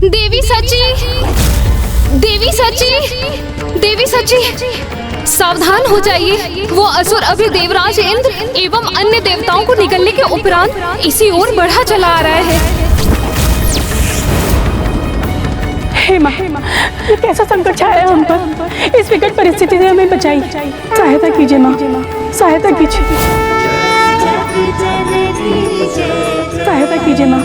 देवी सची, देवी सची, देवी सची, सावधान हो जाइए। वो असुर अभी देवराज इंद्र एवं अन्य देवताओं को निकलने के उपरांत इसी ओर बढ़ा चला आ रहा है। हे माँ, ये कैसा संकट छाया हम पर। इस विकट परिस्थिति से हमें बचाई, सहायता कीजिए माँ, सहायता कीजिए, सहायता कीजिए माँ,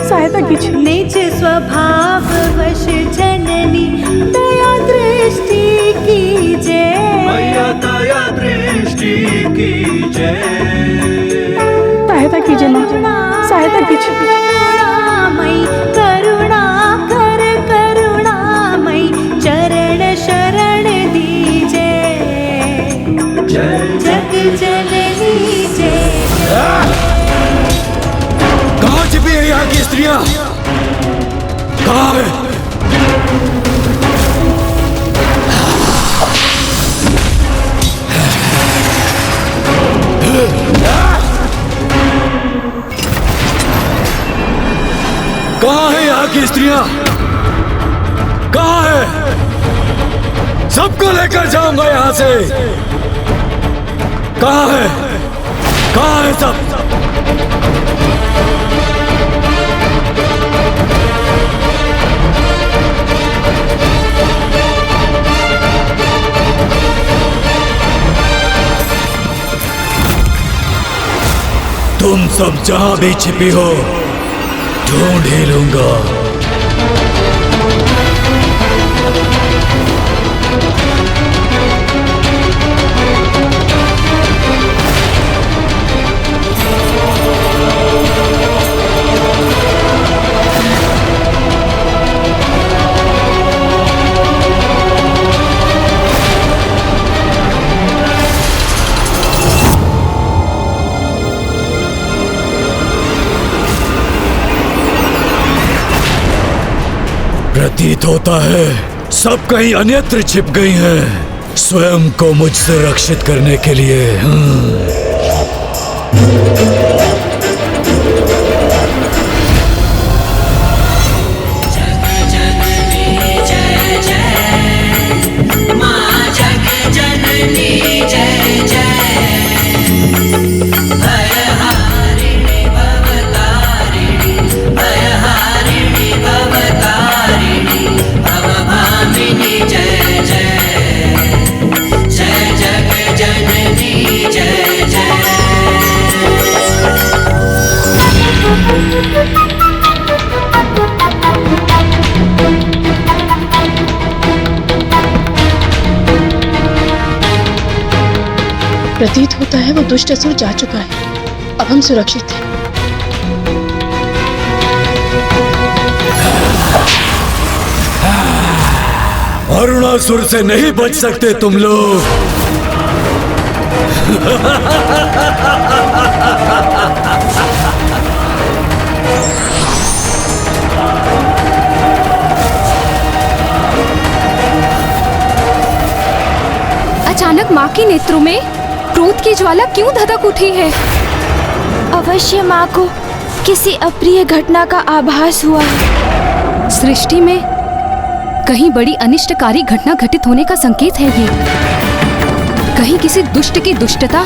सहायता कीजिए। निज स्वभाव वश जननी दया दृष्टि कीजिए, मैया दया दृष्टि कीजिए। सहायता कीजिए माँ, सहायता कीजिए। करुणामयी करुणा कर करुणामयी चरण शरण दीजिए, जग जननी जय। कहाँ छिपी है यहाँ की स्त्रियां? कहाँ है? कहाँ है यहाँ की स्त्रियां? कहाँ है? सबको लेकर जाऊंगा यहाँ से। कहाँ है? कहाँ है सब? तुम सब जहां भी छिपी हो ढूंढ ही लूंगा। प्रतीत होता है सब कहीं अन्यत्र छिप गई हैं, स्वयं को मुझसे रक्षित करने के लिए। प्रतीत होता है वो दुष्ट असुर जा चुका है, अब हम सुरक्षित हैं। अरुणासुर से नहीं बच सकते तुम लोग। अचानक माँ के नेत्रों में क्रोध की ज्वाला क्यों धधक उठी है? अवश्य माँ को किसी अप्रिय घटना का आभास हुआ है। सृष्टि में कहीं बड़ी अनिष्टकारी घटना घटित होने का संकेत है ये। कहीं किसी दुष्ट की दुष्टता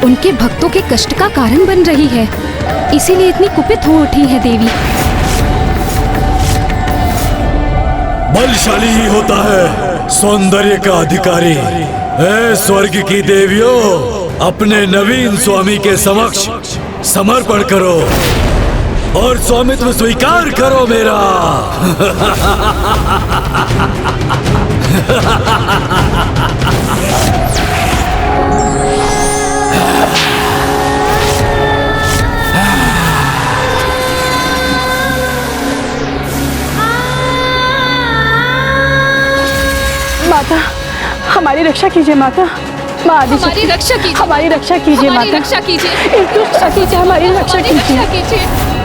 उनके भक्तों के कष्ट का कारण बन रही है, इसीलिए इतनी कुपित हो उठी है देवी। बलशाली ही होता है सौंदर्य का अधिकारी। ऐ स्वर्ग की देवियों, अपने नवीन स्वामी के समक्ष समर्पण करो और स्वामित्व स्वीकार करो मेरा। माता, हमारी रक्षा कीजिए माता। माँ आदिशक्ति, हमारी रक्षा कीजिए, हमारी रक्षा कीजिए हमारी माता। रक्षा कीजिए, इस दुष्ट सती से हमारी रक्षा हमारी रक्षा कीजिए। कीजिए।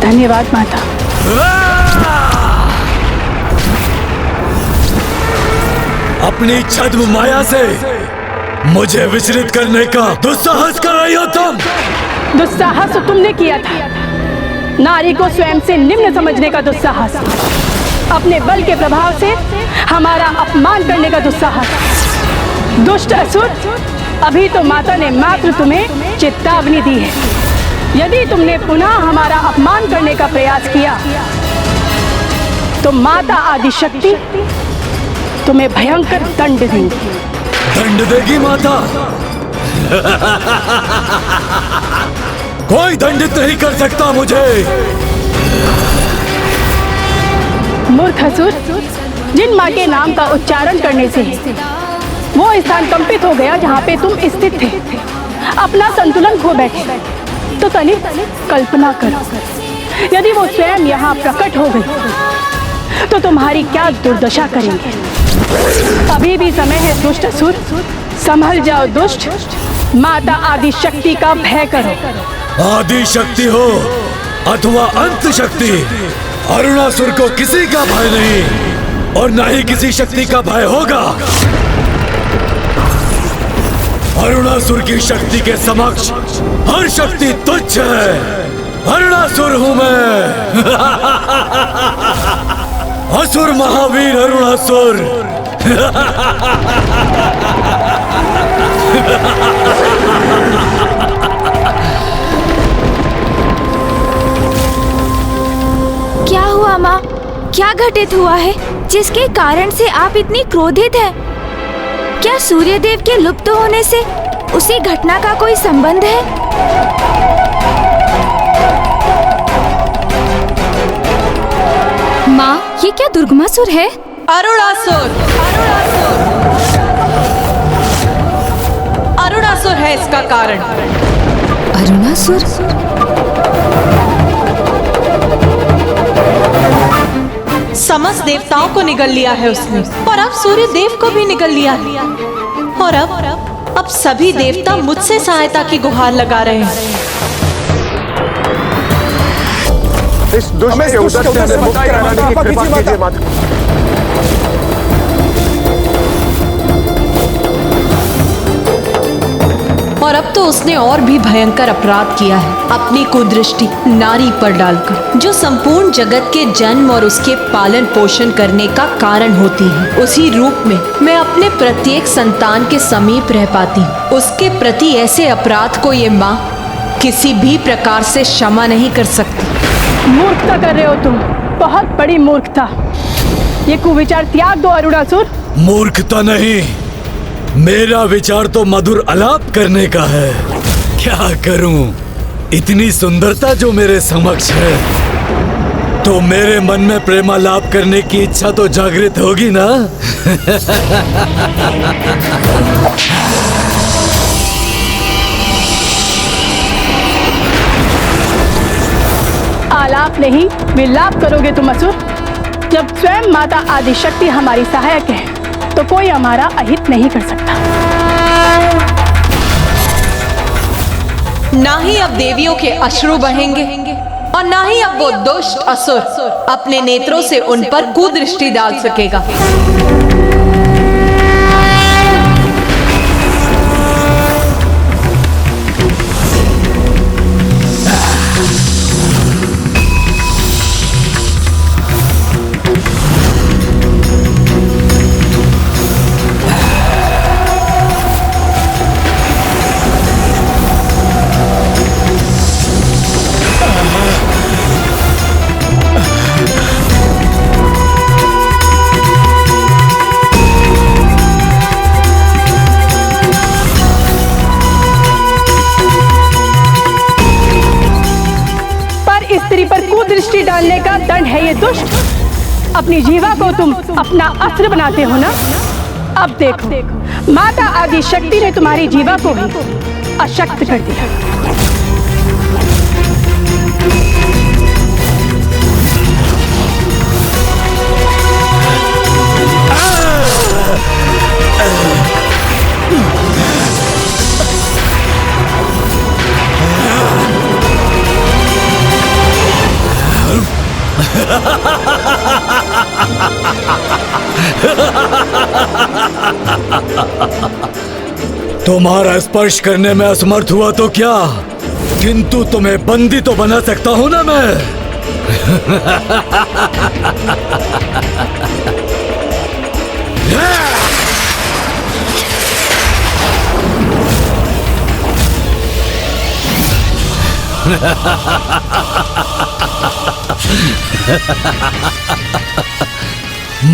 धन्यवाद माता। अपनी छद्म माया से मुझे विचलित करने का दुस्साहस कर रही हो तुम। दुस्साहस तो तुमने किया था, नारी को स्वयं से निम्न समझने का दुस्साहस, अपने बल के प्रभाव से हमारा अपमान करने का दुस्साहस। दुष्ट असुर, अभी तो माता ने मात्र तुम्हें चेतावनी दी है। यदि तुमने पुनः हमारा अपमान करने का प्रयास किया तो माता आदिशक्ति तुम्हें भयंकर दंड देगी। दंड देगी माता? कोई दंडित नहीं कर सकता मुझे। मूर्ख असुर, जिन माँ के नाम का उच्चारण करने से वो स्थान कंपित हो गया जहाँ पे तुम स्थित थे, अपना संतुलन खो बैठे, तो तनिक कल्पना करो, यदि वो स्वयं यहाँ प्रकट हो गई तो तुम्हारी क्या दुर्दशा करेंगे। अभी भी समय है दुष्ट असुर, संभल जाओ दुष्ट, माता आदिशक्ति का भय करो। आदिशक्ति हो अथवा अंत शक्ति, अरुणासुर को किसी का भय नहीं और न ही किसी शक्ति का भय होगा। अरुणासुर की शक्ति के समक्ष हर शक्ति तुच्छ है। अरुणासुर हूं मैं। असुर महावीर अरुणासुर। क्या हुआ माँ? क्या घटित हुआ है जिसके कारण से आप इतनी क्रोधित हैं? क्या सूर्यदेव के लुप्त होने से उसी घटना का कोई संबंध है? माँ, ये क्या दुर्गमासुर है? अरुणासुर, अरुणासुर है इसका कारण। अरुणासुर? समस्त देवताओं को निगल लिया है उसने, और अब सूर्य देव को भी निगल लिया है। और अब सभी देवता मुझसे सहायता की गुहार लगा रहे हैं। इस दुष्ट के उदर से हमें मुक्त कराने की कृपा कीजिए माता। और अब तो उसने और भी भयंकर अपराध किया है, अपनी कुदृष्टि नारी पर डालकर, जो संपूर्ण जगत के जन्म और उसके पालन पोषण करने का कारण होती है। उसी रूप में मैं अपने प्रत्येक संतान के समीप रह पाती हूँ। उसके प्रति ऐसे अपराध को ये माँ किसी भी प्रकार से क्षमा नहीं कर सकती। मूर्खता कर रहे हो तुम, बहुत बड़ी मूर्खता। ये कुविचार त्याग दो अरुणासुर। मूर्खता नहीं, मेरा विचार तो मधुर आलाप करने का है। क्या करूं, इतनी सुंदरता जो मेरे समक्ष है, तो मेरे मन में प्रेमालाप करने की इच्छा तो जागृत होगी ना। आलाप नहीं, विलाप करोगे तुम असुर। जब स्वयं माता आदिशक्ति हमारी सहायक है तो कोई हमारा अहित नहीं कर सकता। ना ही अब देवियों के अश्रु बहेंगे और ना ही अब वो दुष्ट असुर अपने नेत्रों से उन पर कुदृष्टि डाल सकेगा। दृष्टि डालने का दंड है ये दुष्ट। अपनी जीवा को तुम अपना अस्त्र बनाते हो ना। अब देखो, माता आदिशक्ति ने तुम्हारी जीवा को भी अशक्त कर दिया। तुम्हारा स्पर्श करने में असमर्थ हुआ तो क्या, किंतु तुम्हें बंदी तो बना सकता हूं ना मैं।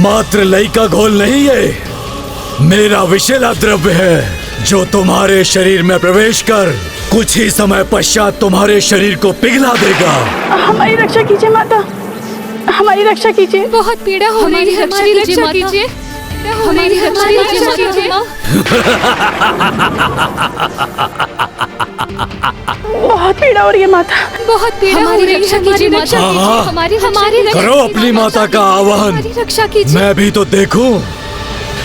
मात्र लई का घोल नहीं है, मेरा विषैला द्रव्य है जो तुम्हारे शरीर में प्रवेश कर कुछ ही समय पश्चात तुम्हारे शरीर को पिघला देगा। हमारी रक्षा कीजिए माता, हमारी रक्षा कीजिए। बहुत पीड़ा हो रही है, हमारी रक्षा कीजिए, हमारी रक्षा कीजिए। बहुत पीड़ा हो रही है माता, बहुत पीड़ा हो रही है, रक्षा कीजिए माता, हमारी करो अपनी माता का आह्वान। रक्षा कीजिए। मैं भी तो देखूं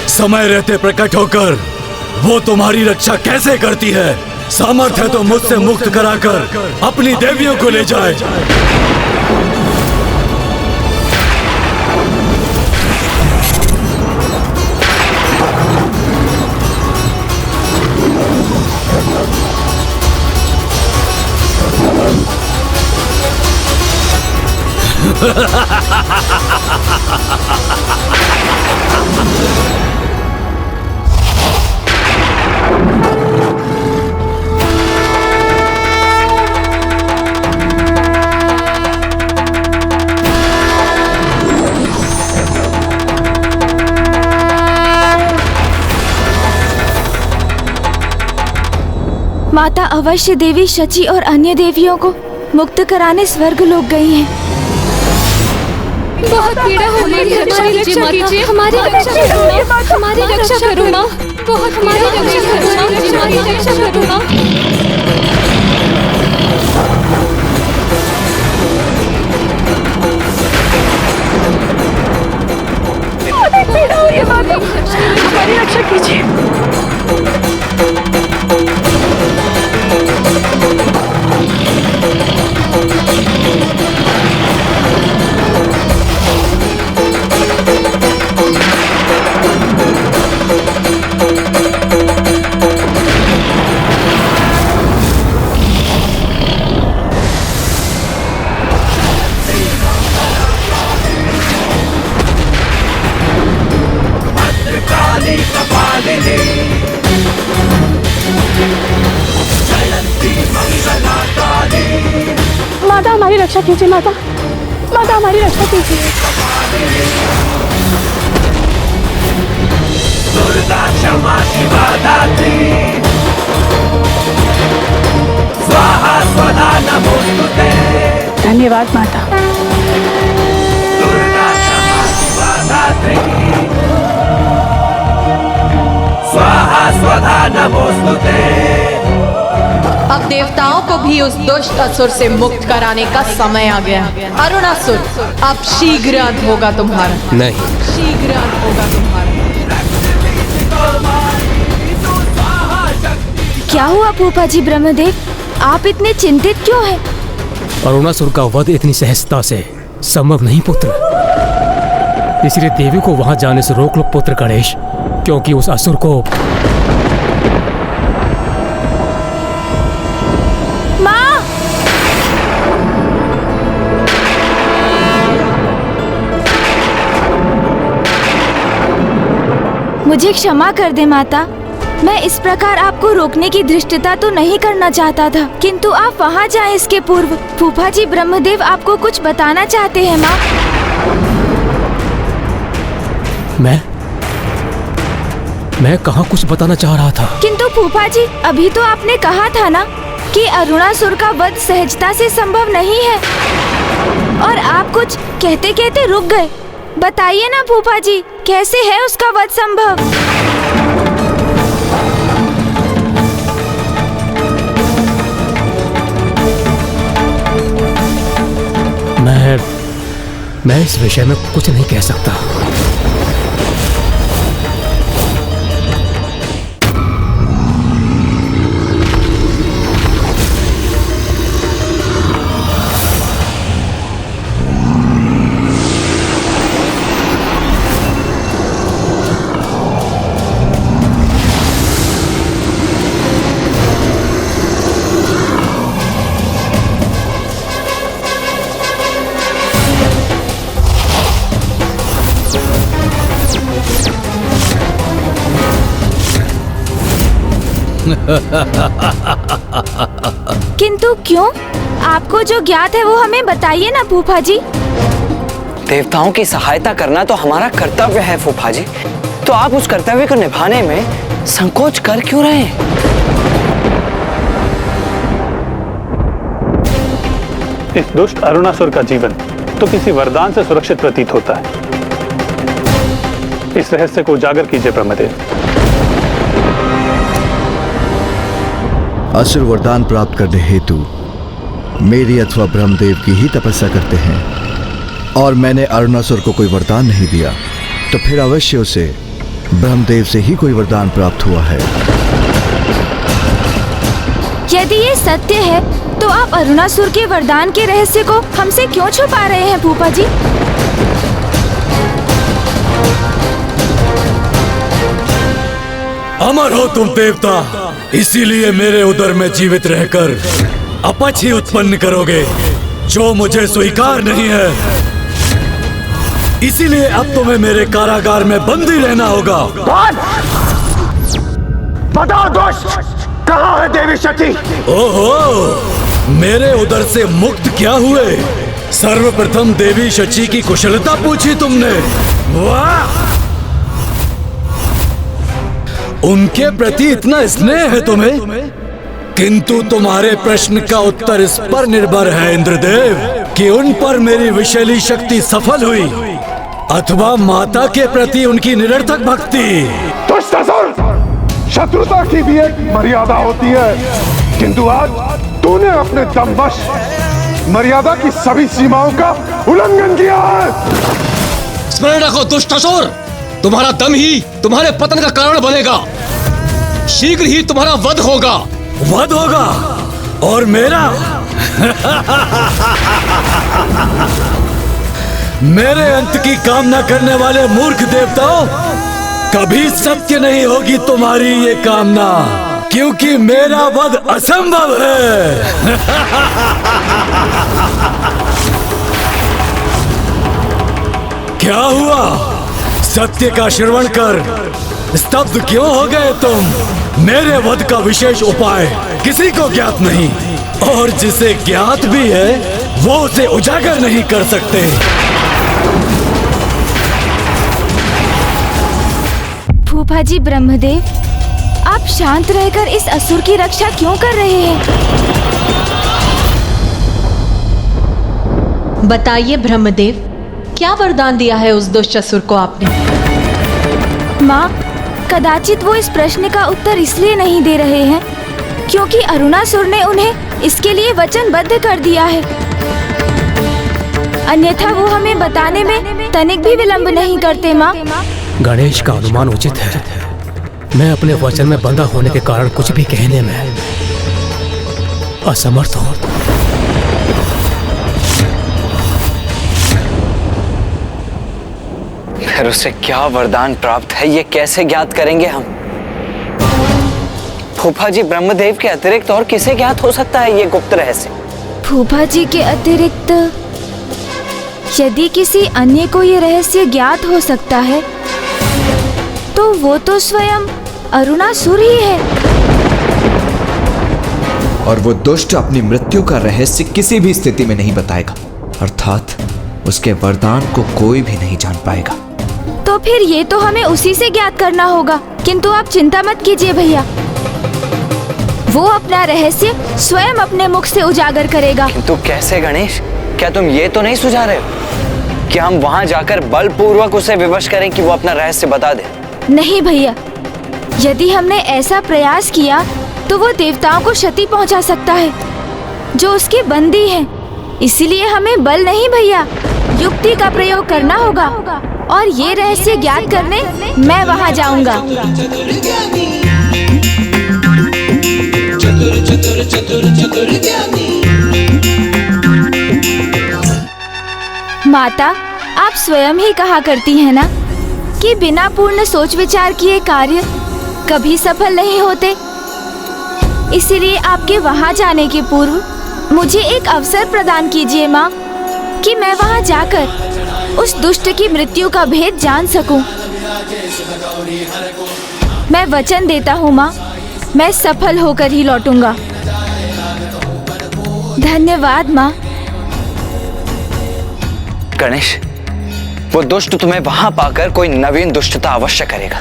समय रहते प्रकट होकर वो तुम्हारी रक्षा कैसे करती है। सामर्थ्य है तो मुझसे मुक्त कराकर अपनी देवियों को ले जाए। माता अवश्य देवी शची और अन्य देवियों को मुक्त कराने स्वर्ग लोक गई हैं। बहुत पीड़ा हो रही है, हमारी रक्षा कीजिए, हमारी रक्षा करो, हमारी रक्षा करो माँ, बहुत हमारी रक्षा करो, हमारी रक्षा करो माँ। बहुत पीड़ा हो रही है माता, हमारी रक्षा कीजिए। माता हमारी रक्षा कीजिए, माता, माता हमारी रक्षा कीजिए। दुर्गा क्षमा शिवा दात्री, स्वाहा स्वधा नमोस्तुते। धन्यवाद माता। दुर्गा क्षमा शिवा दात्री, स्वाहा स्वधा नमोस्तुते। अब देवताओं को भी उस दुष्ट असुर से मुक्त कराने का समय आ गया। अरुणासुर, अब शीघ्र अंत होगा तुम्हारा। नहीं, शीघ्र अंत होगा तुम्हारा। क्या हुआ फूफा जी ब्रह्मदेव, आप इतने चिंतित क्यों हैं? अरुणासुर का वध इतनी सहजता से संभव नहीं पुत्र, इसलिए देवी को वहां जाने से रोक लो पुत्र गणेश, क्योंकि उस असुर को मुझे क्षमा कर दे माता, मैं इस प्रकार आपको रोकने की धृष्टता तो नहीं करना चाहता था, किंतु आप वहाँ जाएं इसके पूर्व फूफा जी ब्रह्मदेव आपको कुछ बताना चाहते हैं माँ। मैं कहाँ कुछ बताना चाह रहा था। किंतु फूफा जी अभी तो आपने कहा था ना कि अरुणासुर का वध सहजता से संभव नहीं है, और आप कुछ कहते कहते रुक गए। बताइए ना फूफा जी, कैसे है उसका वध संभव? मैं इस विषय में कुछ नहीं कह सकता। किंतु क्यों? आपको जो ज्ञात है वो हमें बताइए ना फूफा जी। देवताओं की सहायता करना तो हमारा कर्तव्य है फूफा जी, तो आप उस कर्तव्य को निभाने में संकोच कर क्यों रहे हैं? इस दुष्ट अरुणासुर का जीवन तो किसी वरदान से सुरक्षित प्रतीत होता है। इस रहस्य को उजागर कीजिए ब्रह्मदेव। असुर वरदान प्राप्त करने हेतु मेरी अथवा ब्रह्मदेव की ही तपस्या करते हैं, और मैंने अरुणासुर को कोई वरदान नहीं दिया, तो फिर अवश्य उसे ब्रह्मदेव से ही कोई वरदान प्राप्त हुआ है। यदि ये सत्य है तो आप अरुणासुर के वरदान के रहस्य को हमसे क्यों छुपा रहे हैं फूफा जी? अमर हो तुम देवता, इसीलिए मेरे उदर में जीवित रहकर अपच ही उत्पन्न करोगे जो मुझे स्वीकार नहीं है। इसीलिए अब तुम्हें मेरे कारागार में बंदी रहना होगा। बताओ दोस्त, कहाँ है देवी शची? ओहो, मेरे उदर से मुक्त क्या हुए? सर्वप्रथम देवी शची की कुशलता पूछी तुमने। वाह! उनके प्रति इतना स्नेह है तुम्हें, किंतु तुम्हारे प्रश्न का उत्तर इस पर निर्भर है इंद्रदेव कि उन पर मेरी विषैली शक्ति सफल हुई अथवा माता के प्रति उनकी निरर्थक भक्ति। दुष्ट असुर, शत्रुता की भी एक मर्यादा होती है, किंतु आज तूने अपने दमवश मर्यादा की सभी सीमाओं का उल्लंघन किया है। स्मरण रखो दुष्ट असुर, तुम्हारा दम ही तुम्हारे पतन का कारण बनेगा। शीघ्र ही तुम्हारा वध होगा। वध होगा? और मेरा? मेरे अंत की कामना करने वाले मूर्ख देवताओं, कभी सत्य नहीं होगी तुम्हारी ये कामना, क्योंकि मेरा वध असंभव है। क्या हुआ? सत्य का श्रवण कर स्तब्ध क्यों हो गए तुम? मेरे वध का विशेष उपाय किसी को ज्ञात नहीं, और जिसे ज्ञात भी है वो उसे उजागर नहीं कर सकते। फूफा जी ब्रह्मदेव, आप शांत रहकर इस असुर की रक्षा क्यों कर रहे हैं? बताइए ब्रह्मदेव, क्या वरदान दिया है उस दुष्ट असुर को आपने? माँ, कदाचित वो इस प्रश्न का उत्तर इसलिए नहीं दे रहे हैं क्योंकि अरुणासुर ने उन्हें इसके लिए वचनबद्ध कर दिया है, अन्यथा वो हमें बताने में तनिक भी विलंब नहीं करते। माँ, गणेश का अनुमान उचित है। मैं अपने वचन में बंधा होने के कारण कुछ भी कहने में असमर्थ हूँ। फिर उसे क्या वरदान प्राप्त है, ये कैसे ज्ञात करेंगे हम? फूफा जी, ब्रह्मदेव के अतिरिक्त और किसे ज्ञात हो सकता है ये गुप्त रहस्य? फूफा जी के अतिरिक्त यदि किसी अन्य को ये रहस्य ज्ञात हो सकता है तो वो तो स्वयं अरुणासुर ही है। और वो दुष्ट अपनी मृत्यु का रहस्य किसी भी स्थिति में नहीं बताएगा, अर्थात उसके वरदान को कोई भी नहीं जान पाएगा। तो फिर ये तो हमें उसी से ज्ञात करना होगा, किंतु आप चिंता मत कीजिए भैया, वो अपना रहस्य स्वयं अपने मुख से उजागर करेगा। किंतु कैसे गणेश? क्या तुम ये तो नहीं सुझा रहे हो कि हम वहां जाकर बलपूर्वक उसे विवश करें कि वो अपना रहस्य बता दे? नहीं भैया, यदि हमने ऐसा प्रयास किया तो वो देवताओं को क्षति पहुंचा सकता है जो उसके बंदी हैं। इसीलिए हमें बल नहीं भैया, युक्ति का प्रयोग करना होगा, और ये रहस्य ज्ञात करने मैं वहां जाऊंगा। माता, आप स्वयं ही कहा करती हैं ना कि बिना पूर्ण सोच विचार किए कार्य कभी सफल नहीं होते। इसीलिए आपके वहां जाने के पूर्व मुझे एक अवसर प्रदान कीजिए माँ, कि मैं वहां जाकर उस दुष्ट की मृत्यु का भेद जान सकूं। मैं वचन देता हूँ माँ मैं सफल होकर ही लौटूंगा। धन्यवाद माँ। गणेश, वो दुष्ट तुम्हें वहां पाकर कोई नवीन दुष्टता अवश्य करेगा,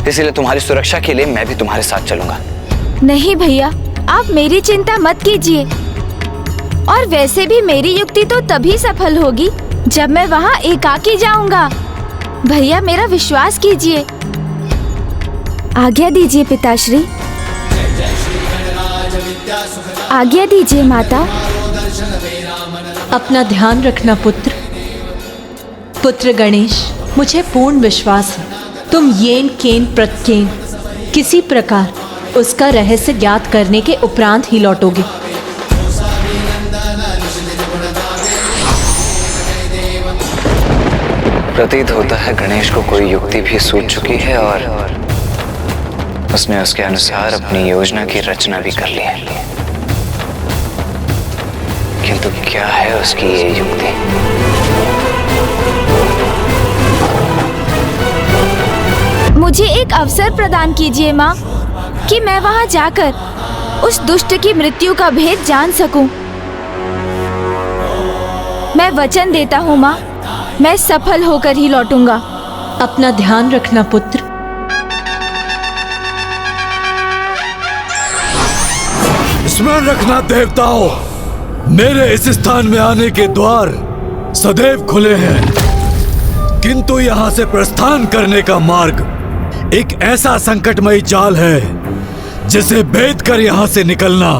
इसलिए तुम्हारी सुरक्षा के लिए मैं भी तुम्हारे साथ चलूंगा। नहीं भैया, आप मेरी चिंता मत कीजिए। और वैसे भी मेरी युक्ति तो तभी सफल होगी जब मैं वहाँ एकाकी जाऊंगा। भैया मेरा विश्वास कीजिए। आज्ञा दीजिए पिताश्री। आज्ञा दीजिए माता। अपना ध्यान रखना पुत्र। पुत्र गणेश, मुझे पूर्ण विश्वास है तुम येन केन प्रत्येन किसी प्रकार उसका रहस्य ज्ञात करने के उपरांत ही लौटोगे। प्रतीत होता है गणेश को कोई युक्ति भी सूझ चुकी है और उसने उसके अनुसार अपनी योजना की रचना भी कर ली है। किंतु क्या है उसकी ये युक्ति? मुझे एक अवसर प्रदान कीजिए माँ कि मैं वहाँ जाकर उस दुष्ट की मृत्यु का भेद जान सकूं। मैं वचन देता हूँ माँ, मैं सफल होकर ही लौटूंगा। अपना ध्यान रखना पुत्र। स्मरण रखना देवताओं, मेरे इस स्थान में आने के द्वार सदैव खुले हैं, किंतु यहाँ से प्रस्थान करने का मार्ग एक ऐसा संकटमयी जाल है जिसे भेद कर यहाँ से निकलना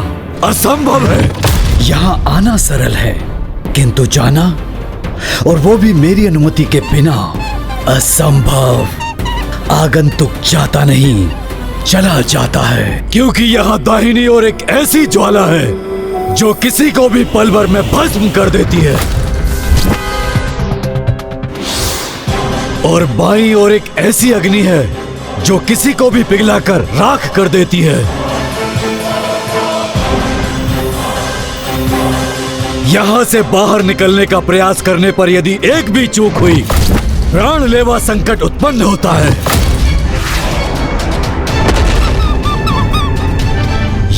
असंभव है। यहाँ आना सरल है, किंतु जाना, और वो भी मेरी अनुमति के बिना, असंभव। आगंतुक जाता नहीं, चला जाता है, क्योंकि यहाँ दाहिनी ओर एक ऐसी ज्वाला है जो किसी को भी पल भर में भस्म कर देती है, और बाईं ओर एक ऐसी अग्नि है जो किसी को भी पिघलाकर राख कर देती है। यहाँ से बाहर निकलने का प्रयास करने पर यदि एक भी चूक हुई, प्राणलेवा संकट उत्पन्न होता है।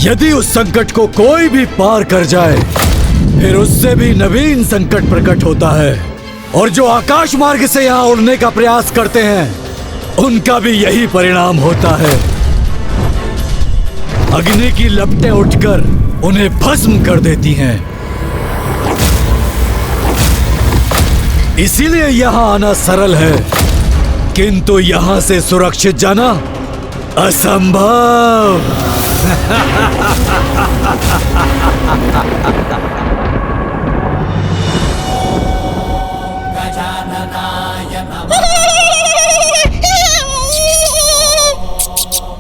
यदि उस संकट को कोई भी पार कर जाए, फिर उससे भी नवीन संकट प्रकट होता है, और जो आकाश मार्ग से यहाँ उड़ने का प्रयास करते हैं उनका भी यही परिणाम होता है। अग्नि की लपटें उठकर उन्हें भस्म कर देती हैं। इसीलिए यहाँ आना सरल है, किंतु यहाँ से सुरक्षित जाना असंभव।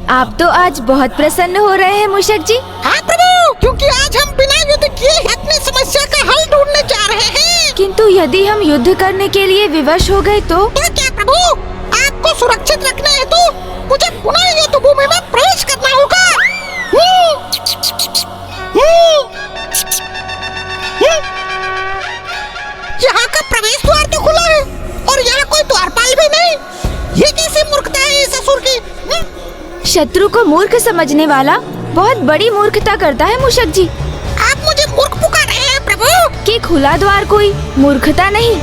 आप तो आज बहुत प्रसन्न हो रहे हैं मूषक जी। हाँ प्रभु, क्योंकि आज हम बिना युद्ध किए अपनी समस्या का हल ढूंढने जा रहे हैं। किंतु यदि हम युद्ध करने के लिए विवश हो गए तो? क्या प्रभु, आपको सुरक्षित रखने हेतु मुझे पुनः युद्ध भूमि में प्रवेश करना होगा। यहाँ का प्रवेश द्वार तो खुला है और यहाँ कोई द्वारपाल भी नहीं। ये कैसी मूर्खता है इस असुर की? शत्रु को मूर्ख समझने वाला बहुत बड़ी मूर्खता करता है मूषक जी। आप मुझे मूर्ख पुकार रहे हैं प्रभु? कि खुला द्वार कोई मूर्खता नहीं,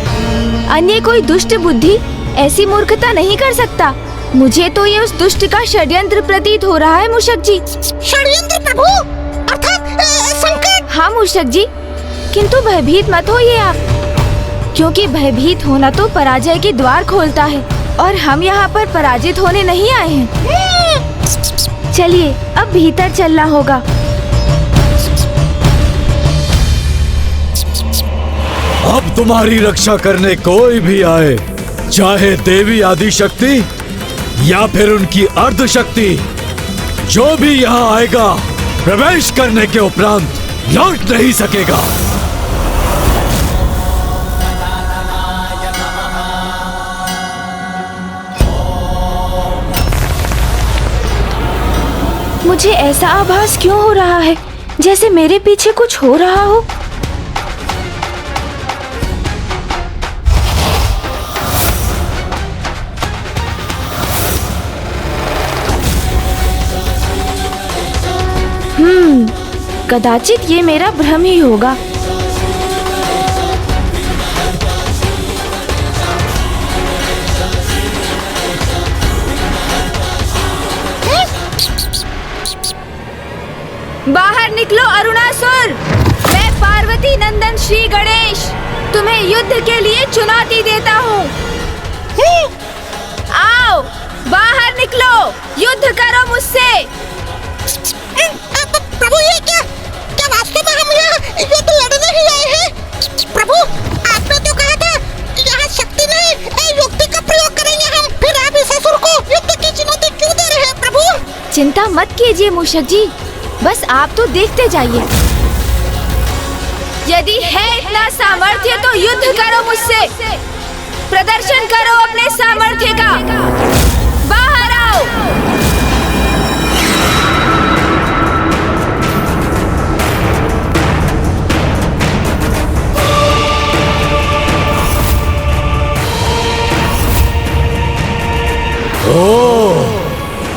अन्य कोई दुष्ट बुद्धि ऐसी मूर्खता नहीं कर सकता। मुझे तो ये उस दुष्ट का षड्यंत्र प्रतीत हो रहा है मूषक जी। षड्यंत्र प्रभु? अर्थात संकट? हाँ मूषक जी, किंतु भयभीत मत होइए आप, क्योंकि भयभीत होना तो पराजय के द्वार खोलता है, और हम यहाँ पर पराजित होने नहीं आए हैं। चलिए अब भीतर चलना होगा। अब तुम्हारी रक्षा करने कोई भी आए, चाहे देवी आदि शक्ति या फिर उनकी अर्ध शक्ति, जो भी यहाँ आएगा प्रवेश करने के उपरांत लौट नहीं सकेगा। मुझे ऐसा आभास क्यों हो रहा है जैसे मेरे पीछे कुछ हो रहा हो? कदाचित ये मेरा भ्रम ही होगा। बाहर निकलो अरुणासुर। मैं पार्वती नंदन श्री गणेश तुम्हें युद्ध के लिए चुनौती देता हूँ। आओ बाहर निकलो, युद्ध करो मुझसे। प्रभु ये क्या वास्तव में हम यहाँ युद्ध लड़ने ही आए हैं? प्रभु आपने तो कहा था यहाँ शक्ति नहीं युक्ति का प्रयोग करेंगे हम, फिर आप इस असुर को युद्ध की चुनौती क्यों दे रहे हैं प्रभु? चिंता मत कीजिए मूषक जी, बस आप तो देखते जाइए। यदि है इतना सामर्थ्य तो युद्ध करो मुझसे, प्रदर्शन करो अपने सामर्थ्य का। बाहर आओ।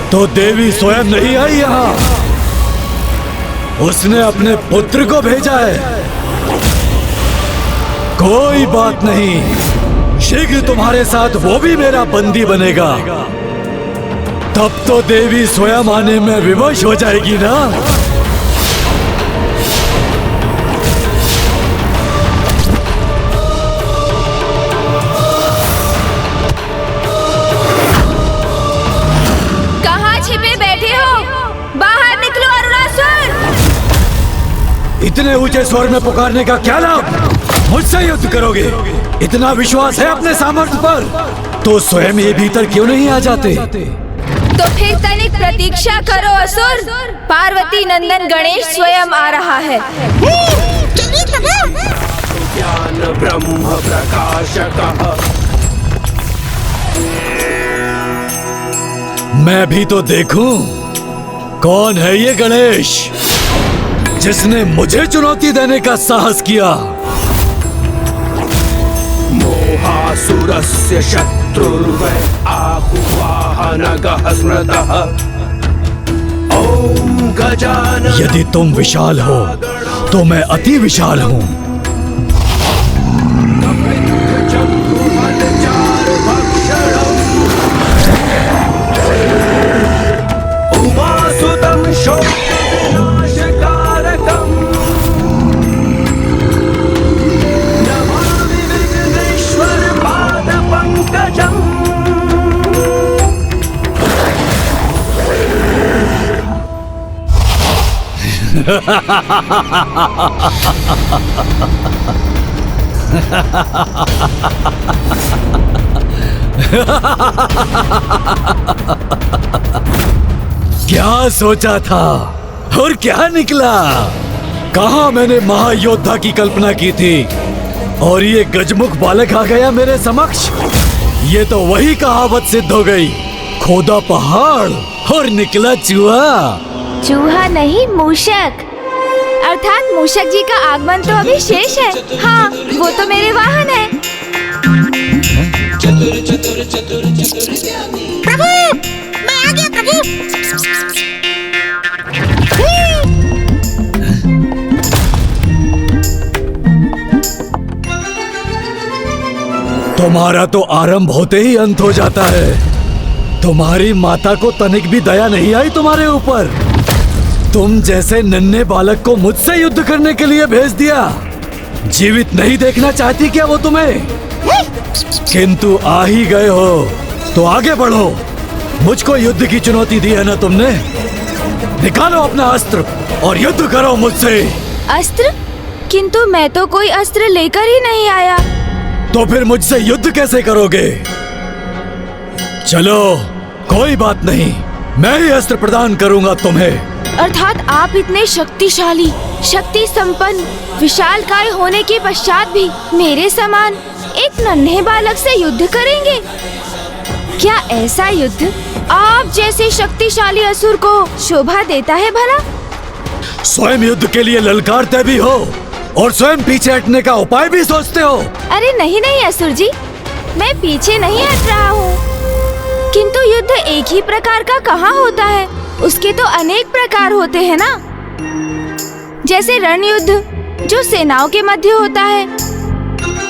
तो देवी स्वयं नहीं आई यहाँ, उसने अपने पुत्र को भेजा है। कोई बात नहीं, शीघ्र तुम्हारे साथ वो भी मेरा बंदी बनेगा। तब तो देवी स्वयं आने में विवश हो जाएगी ना। इतने ऊंचे स्वर में पुकारने का क्या लाभ? मुझसे युद्ध करोगे? इतना विश्वास है अपने सामर्थ्य पर तो स्वयं ये भीतर क्यों नहीं आ जाते? तो फिर तनिक प्रतीक्षा करो असुर, पार्वती नंदन गणेश स्वयं आ रहा है। ज्ञान ब्रह्म प्रकाशकः। मैं भी तो देखूं कौन है ये गणेश जिसने मुझे चुनौती देने का साहस किया। मोहासुरस्य शत्रुर्वै आहुवाहनगः स्मृतः। ओम गजानन। यदि तुम विशाल हो तो मैं अति विशाल हूँ। उमासुतं शोक क्या सोचा था और क्या निकला? कहाँ मैंने महायोद्धा की कल्पना की थी और ये गजमुख बालक आ गया मेरे समक्ष। ये तो वही कहावत सिद्ध हो गई, खोदा पहाड़ और निकला चूहा। चूहा नहीं, मूषक। अर्थात मूषक जी का आगमन तो अभी शेष है। हाँ, वो तो मेरे वाहन है। प्रभु मैं आ गया प्रभु। तुम्हारा तो आरंभ होते ही अंत हो जाता है। तुम्हारी माता को तनिक भी दया नहीं आई तुम्हारे ऊपर। तुम जैसे नन्हे बालक को मुझसे युद्ध करने के लिए भेज दिया। जीवित नहीं देखना चाहती क्या वो तुम्हें? किंतु आ ही गए हो तो आगे बढ़ो। मुझको युद्ध की चुनौती दी है ना तुमने। निकालो अपना अस्त्र और युद्ध करो मुझसे। अस्त्र? किंतु मैं तो कोई अस्त्र लेकर ही नहीं आया। तो फिर मुझसे युद्ध कैसे करोगे? चलो कोई बात नहीं, मैं ही अस्त्र प्रदान करूंगा तुम्हें। अर्थात आप इतने शक्तिशाली, शक्ति संपन्न, विशालकाय होने के पश्चात भी मेरे समान एक नन्हे बालक से युद्ध करेंगे? क्या ऐसा युद्ध आप जैसे शक्तिशाली असुर को शोभा देता है भला? स्वयं युद्ध के लिए ललकारते भी हो और स्वयं पीछे हटने का उपाय भी सोचते हो। अरे नहीं नहीं असुर जी, मैं पीछे नहीं हट रहा हूँ। किंतु युद्ध एक ही प्रकार का कहाँ होता है? उसके तो अनेक प्रकार होते हैं ना। जैसे रण युद्ध जो सेनाओं के मध्य होता है,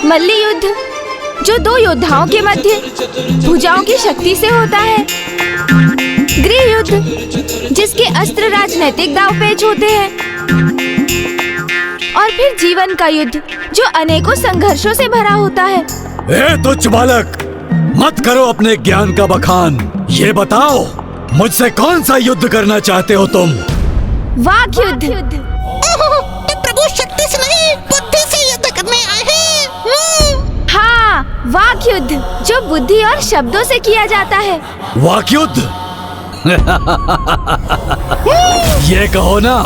मल्ल युद्ध जो दो योद्धाओं के मध्य भुजाओं की शक्ति से होता है, गृह युद्ध जिसके अस्त्र राजनीतिक दांवपेच होते हैं, और फिर जीवन का युद्ध जो अनेकों संघर्षों से भरा होता है। ए तुच्छ बालक, मत करो अपने ज्ञान का बखान। ये बताओ, मुझसे कौन सा युद्ध करना चाहते हो तुम? वाक युद्ध। तो प्रभु शक्ति से नहीं, बुद्धि से युद्ध करने आए हैं। हाँ, वाक युद्ध जो बुद्धि और शब्दों से किया जाता है। वाक युद्ध? ये कहो ना,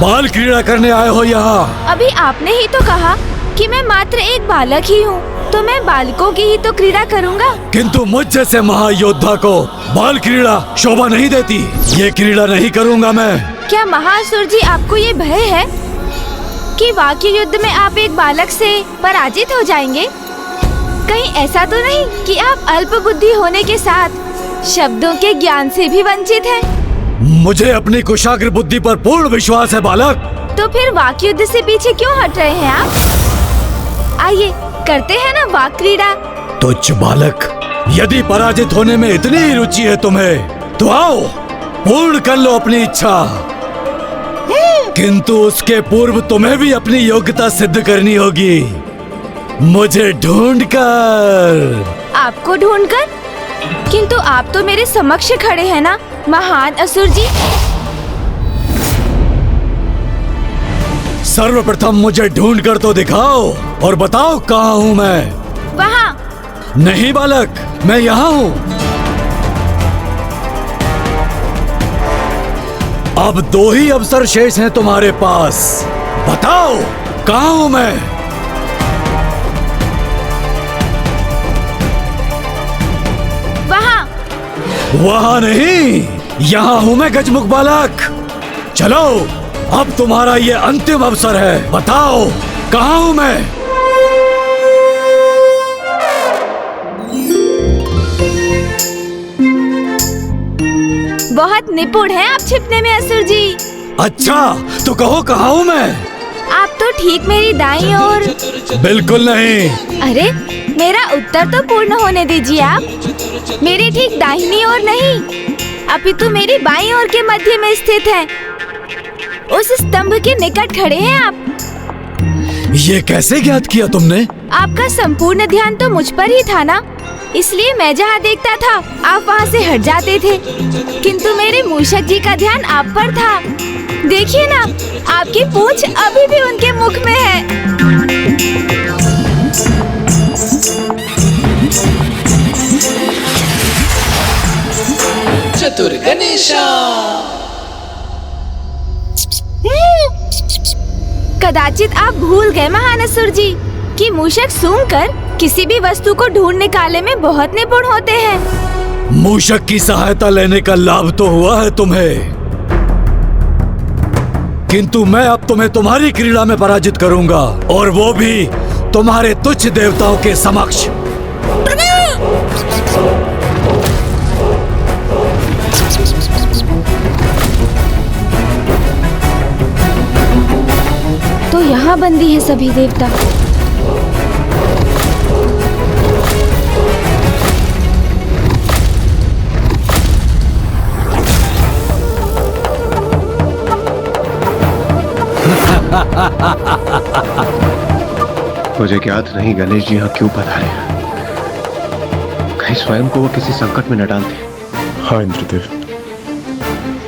बाल क्रीड़ा करने आए हो यहाँ? अभी आपने ही तो कहा कि मैं मात्र एक बालक ही हूँ, तो मैं बालकों की ही तो क्रीड़ा करूँगा। किंतु मुझ जैसे महायोद्धा को बाल क्रीड़ा शोभा नहीं देती। ये क्रीड़ा नहीं करूँगा मैं। क्या महासुर जी, आपको ये भय है कि वाक्य युद्ध में आप एक बालक से पराजित हो जाएंगे? कहीं ऐसा तो नहीं कि आप अल्प बुद्धि होने के साथ शब्दों के ज्ञान से भी वंचित हैं? मुझे अपनी कुशाग्र बुद्धि पर पूर्ण विश्वास है बालक। तो फिर वाक्य युद्ध से पीछे क्यों हट रहे हैं आप? आइए करते हैं ना वाक क्रीड़ा। तुच्छ बालक, यदि पराजित होने में इतनी ही रुचि है तुम्हें, तो आओ पूर्ण कर लो अपनी इच्छा। किंतु उसके पूर्व तुम्हें भी अपनी योग्यता सिद्ध करनी होगी, मुझे ढूंढकर। आपको ढूंढकर? किंतु आप तो मेरे समक्ष खड़े हैं ना महान असुर जी। सर्वप्रथम मुझे ढूंढकर तो दिखाओ और बताओ कहाँ हूँ मैं। वहाँ। नहीं बालक, मैं यहाँ हूँ। अब दो ही अवसर शेष हैं तुम्हारे पास, बताओ कहाँ हूँ मैं। वहाँ। वहाँ नहीं, यहाँ हूँ मैं गजमुख बालक। चलो, अब तुम्हारा ये अंतिम अवसर है, बताओ कहाँ हूँ मैं। बहुत निपुण हैं आप छिपने में असुर जी। अच्छा, तो कहो कहाँ हूँ मैं। आप तो ठीक मेरी दाईं ओर। बिल्कुल नहीं। अरे, मेरा उत्तर तो पूर्ण होने दीजिए आप। मेरी ठीक दाहिनी ओर नहीं, अपितु मेरी बाईं ओर के मध्य में स्थित है। उस स्तंभ के निकट खड़े हैं आप। ये कैसे ज्ञात किया तुमने? आपका संपूर्ण ध्यान तो मुझ पर ही था ना, इसलिए मैं जहाँ देखता था आप वहाँ से हट जाते थे। किंतु मेरे मूषक जी का ध्यान आप पर था। देखिए ना, आपकी पूंछ अभी भी उनके मुख में है। चतुर गणेशा। कदाचित आप भूल गए महान असुर जी कि मूषक सूंघकर किसी भी वस्तु को ढूंढ निकालने में बहुत निपुण होते हैं। मूषक की सहायता लेने का लाभ तो हुआ है तुम्हें, किंतु मैं अब तुम्हें तुम्हारी क्रीड़ा में पराजित करूंगा, और वो भी तुम्हारे तुच्छ देवताओं के समक्ष। तो यहाँ बंदी है सभी देवता। मुझे ज्ञात नहीं गणेश जी यहाँ क्यों पधारे हैं। कहीं स्वयं को वो किसी संकट में न डाल दे। हाँ इंद्रदेव,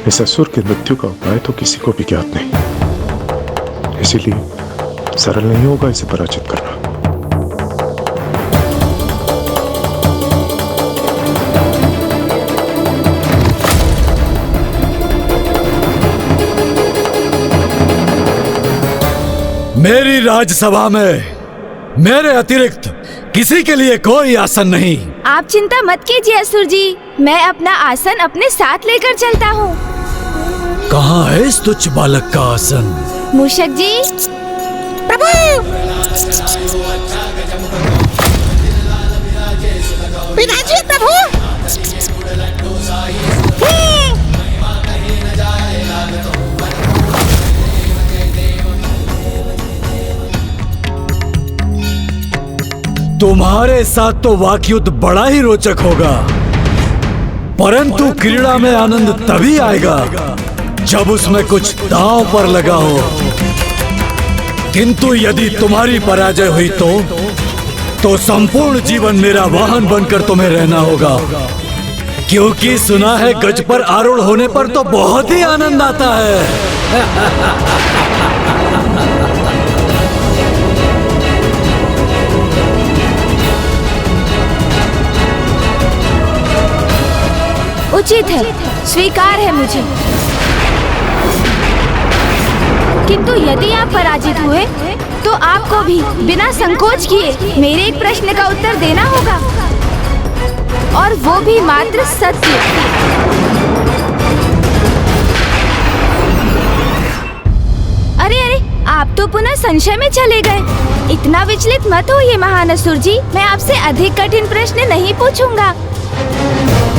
इस असुर के मृत्यु का उपाय तो किसी को भी ज्ञात नहीं, इसीलिए सरल नहीं होगा इसे पराजित करना। मेरी राजसभा में मेरे अतिरिक्त किसी के लिए कोई आसन नहीं। आप चिंता मत कीजिए असुर जी, मैं अपना आसन अपने साथ लेकर चलता हूँ। कहाँ है इस तुच्छ बालक का आसन? मूषक जी। प्रभु। विराजिए प्रभु। तुम्हारे साथ तो वाकयुद्ध बड़ा ही रोचक होगा, परंतु क्रीड़ा में आनंद तभी आएगा जब उसमें कुछ दांव पर लगा हो। किंतु यदि तुम्हारी पराजय हुई तो संपूर्ण जीवन मेरा वाहन बनकर तुम्हें रहना होगा, क्योंकि सुना है गज पर आरूढ़ होने पर तो बहुत ही आनंद आता है। उचित है, स्वीकार है मुझे। किंतु यदि आप पराजित हुए तो आपको भी बिना संकोच किए मेरे एक प्रश्न का उत्तर देना होगा, और वो भी मात्र सत्य। अरे अरे, आप तो पुनः संशय में चले गए। इतना विचलित मत होइए महान असुर जी, मैं आपसे अधिक कठिन प्रश्न नहीं पूछूंगा।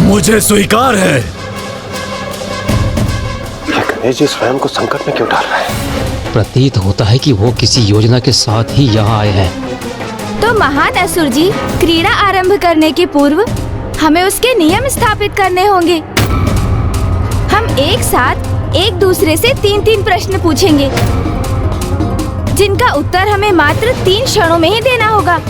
मुझे स्वीकार है। गणेश जी स्वयं को संकट में क्यों डाल रहे हैं? प्रतीत होता है कि वो किसी योजना के साथ ही यहाँ आए हैं। तो महान असुर जी, क्रीड़ा आरंभ करने के पूर्व हमें उसके नियम स्थापित करने होंगे। हम एक साथ एक दूसरे से 3-3 प्रश्न पूछेंगे, जिनका उत्तर हमें मात्र 3 क्षणों में ही देना होगा।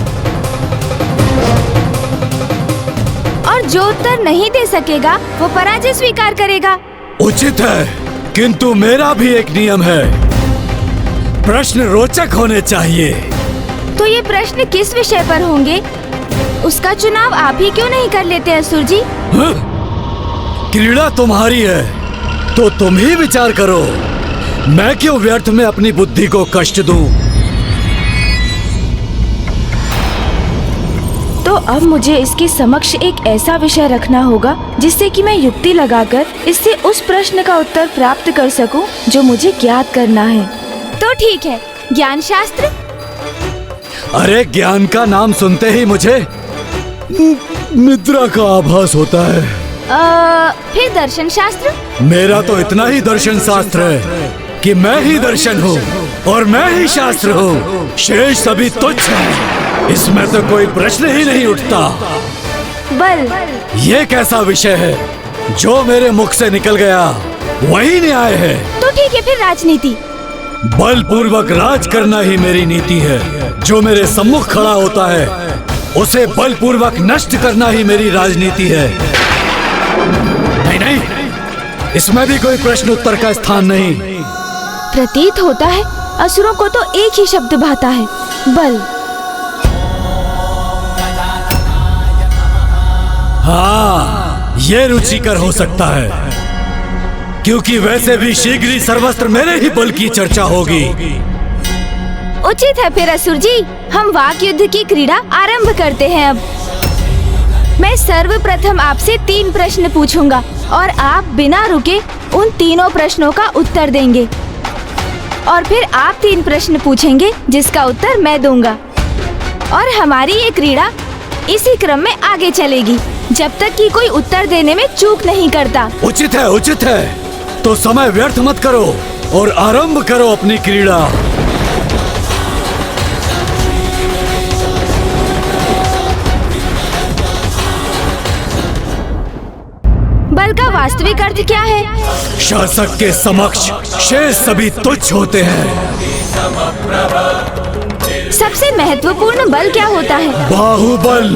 और जो उत्तर नहीं दे सकेगा वो पराजय स्वीकार करेगा। उचित है, किंतु मेरा भी एक नियम है, प्रश्न रोचक होने चाहिए। तो ये प्रश्न किस विषय पर होंगे, उसका चुनाव आप ही क्यों नहीं कर लेते असुर जी? क्रीड़ा तुम्हारी है तो तुम ही विचार करो, मैं क्यों व्यर्थ में अपनी बुद्धि को कष्ट दूं? तो अब मुझे इसके समक्ष एक ऐसा विषय रखना होगा जिससे कि मैं युक्ति लगाकर इससे उस प्रश्न का उत्तर प्राप्त कर सकूं जो मुझे ज्ञात करना है। तो ठीक है, ज्ञान शास्त्र। अरे ज्ञान का नाम सुनते ही मुझे निद्रा का आभास होता है। फिर दर्शन शास्त्र। मेरा तो इतना ही दर्शन शास्त्र है कि मैं ही दर्शन हूँ और मैं ही शास्त्र हूँ, शेष सभी तुच्छ है। इसमें तो कोई प्रश्न ही नहीं उठता। बल। ये कैसा विषय है जो मेरे मुख से निकल गया वही न्याय है। तो ठीक है, फिर राजनीति। बल पूर्वक राज करना ही मेरी नीति है। जो मेरे सम्मुख खड़ा होता है उसे बल पूर्वक नष्ट करना ही मेरी राजनीति है। नहीं नहीं, इसमें भी कोई प्रश्न उत्तर का स्थान नहीं। प्रतीत होता है असुरों को तो एक ही शब्द भाता है, बल। हाँ, ये रुचिकर हो सकता है, क्योंकि वैसे भी शीघ्र ही सर्वस्त्र मेरे ही बल की चर्चा होगी। उचित है फिर असुर जी, हम वाक युद्ध की क्रीड़ा आरंभ करते हैं। अब मैं सर्वप्रथम आपसे 3 प्रश्न पूछूंगा और आप बिना रुके उन तीनों प्रश्नों का उत्तर देंगे, और फिर आप 3 प्रश्न पूछेंगे जिसका उत्तर मैं दूंगा, और हमारी ये क्रीड़ा इसी क्रम में आगे चलेगी जब तक कि कोई उत्तर देने में चूक नहीं करता। उचित है, उचित है। तो समय व्यर्थ मत करो और आरंभ करो अपनी क्रीड़ा। बल का वास्तविक अर्थ क्या है? शासक के समक्ष शेष सभी तुच्छ होते हैं। सबसे महत्वपूर्ण बल क्या होता है? बाहुबल,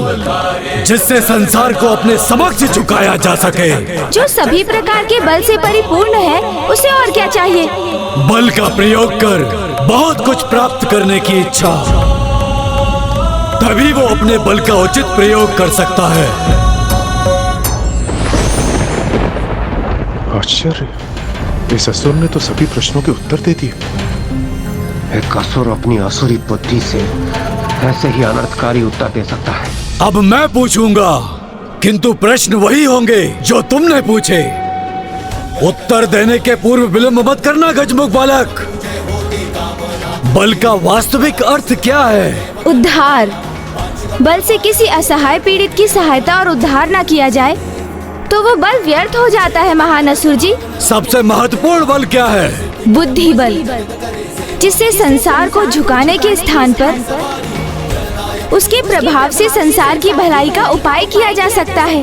जिससे संसार को अपने समक्ष झुकाया जा सके। जो सभी प्रकार के बल से परिपूर्ण है, उसे और क्या चाहिए? बल का प्रयोग कर बहुत कुछ प्राप्त करने की इच्छा, तभी वो अपने बल का उचित प्रयोग कर सकता है। आश्चर्य, इस असुर ने तो सभी प्रश्नों के उत्तर दे दिए। एक असुर अपनी असुरी बुद्धि से ऐसे ही अनर्थकारी उत्तर दे सकता है। अब मैं पूछूंगा, किंतु प्रश्न वही होंगे जो तुमने पूछे। उत्तर देने के पूर्व विलंब मत करना गजमुख बालक। बल का वास्तविक अर्थ क्या है? उद्धार। बल से किसी असहाय पीड़ित की सहायता और उद्धार न किया जाए तो वो बल व्यर्थ हो जाता है महान असुर जी। सबसे महत्वपूर्ण बल क्या है? बुद्धि बल, जिससे संसार को झुकाने के स्थान पर उसके प्रभाव से संसार की भलाई का उपाय किया जा सकता है।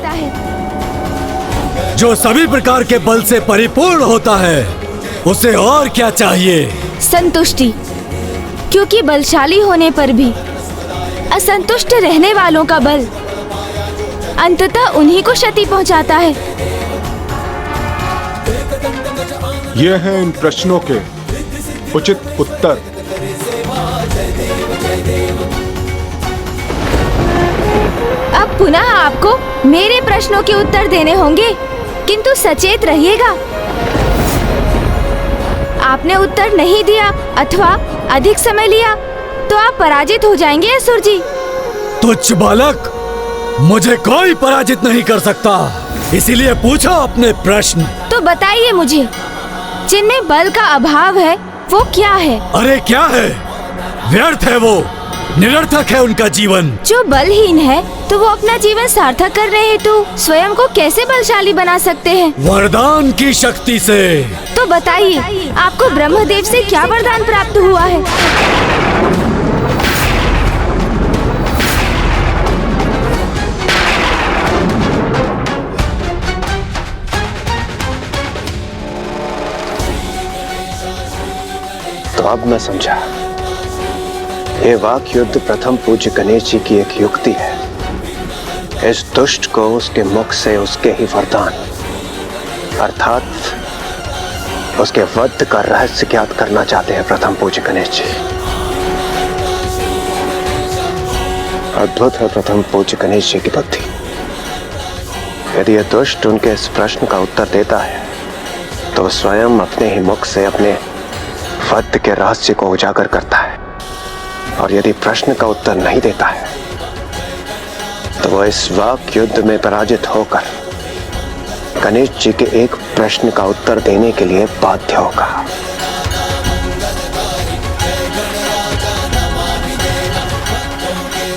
जो सभी प्रकार के बल से परिपूर्ण होता है, उसे और क्या चाहिए? संतुष्टि, क्योंकि बलशाली होने पर भी असंतुष्ट रहने वालों का बल अंततः उन्हीं को क्षति पहुंचाता है। ये हैं इन प्रश्नों के उचित उत्तर। अब पुनः आपको मेरे प्रश्नों के उत्तर देने होंगे, किंतु सचेत रहिएगा। आपने उत्तर नहीं दिया अथवा अधिक समय लिया तो आप पराजित हो जाएंगे असुर जी। तुच्छ बालक, मुझे कोई पराजित नहीं कर सकता, इसीलिए पूछो अपने प्रश्न। तो बताइए मुझे, जिनमें बल का अभाव है वो क्या है? अरे क्या है? व्यर्थ है वो, निरर्थक है उनका जीवन। जो बलहीन है तो वो अपना जीवन सार्थक करने हेतु स्वयं को कैसे बलशाली बना सकते हैं? वरदान की शक्ति से। तो बताइए, आपको ब्रह्मदेव से क्या वरदान प्राप्त हुआ है? तो अब मैं समझा, ये वाक युद्ध प्रथम पूज्य गणेश जी की एक युक्ति है। इस दुष्ट को उसके मुख से उसके ही वरदान अर्थात उसके वध का रहस्य ज्ञात करना चाहते हैं प्रथम पूज्य गणेश जी। अद्भुत है प्रथम पूज्य गणेश जी की बुद्धि। यदि यह दुष्ट उनके इस प्रश्न का उत्तर देता है तो स्वयं अपने ही मुख से अपने वध के रहस्य को उजागर करता है, और यदि प्रश्न का उत्तर नहीं देता है तो वह इस वाक युद्ध में पराजित होकर गणेश जी के एक प्रश्न का उत्तर देने के लिए बाध्य होगा।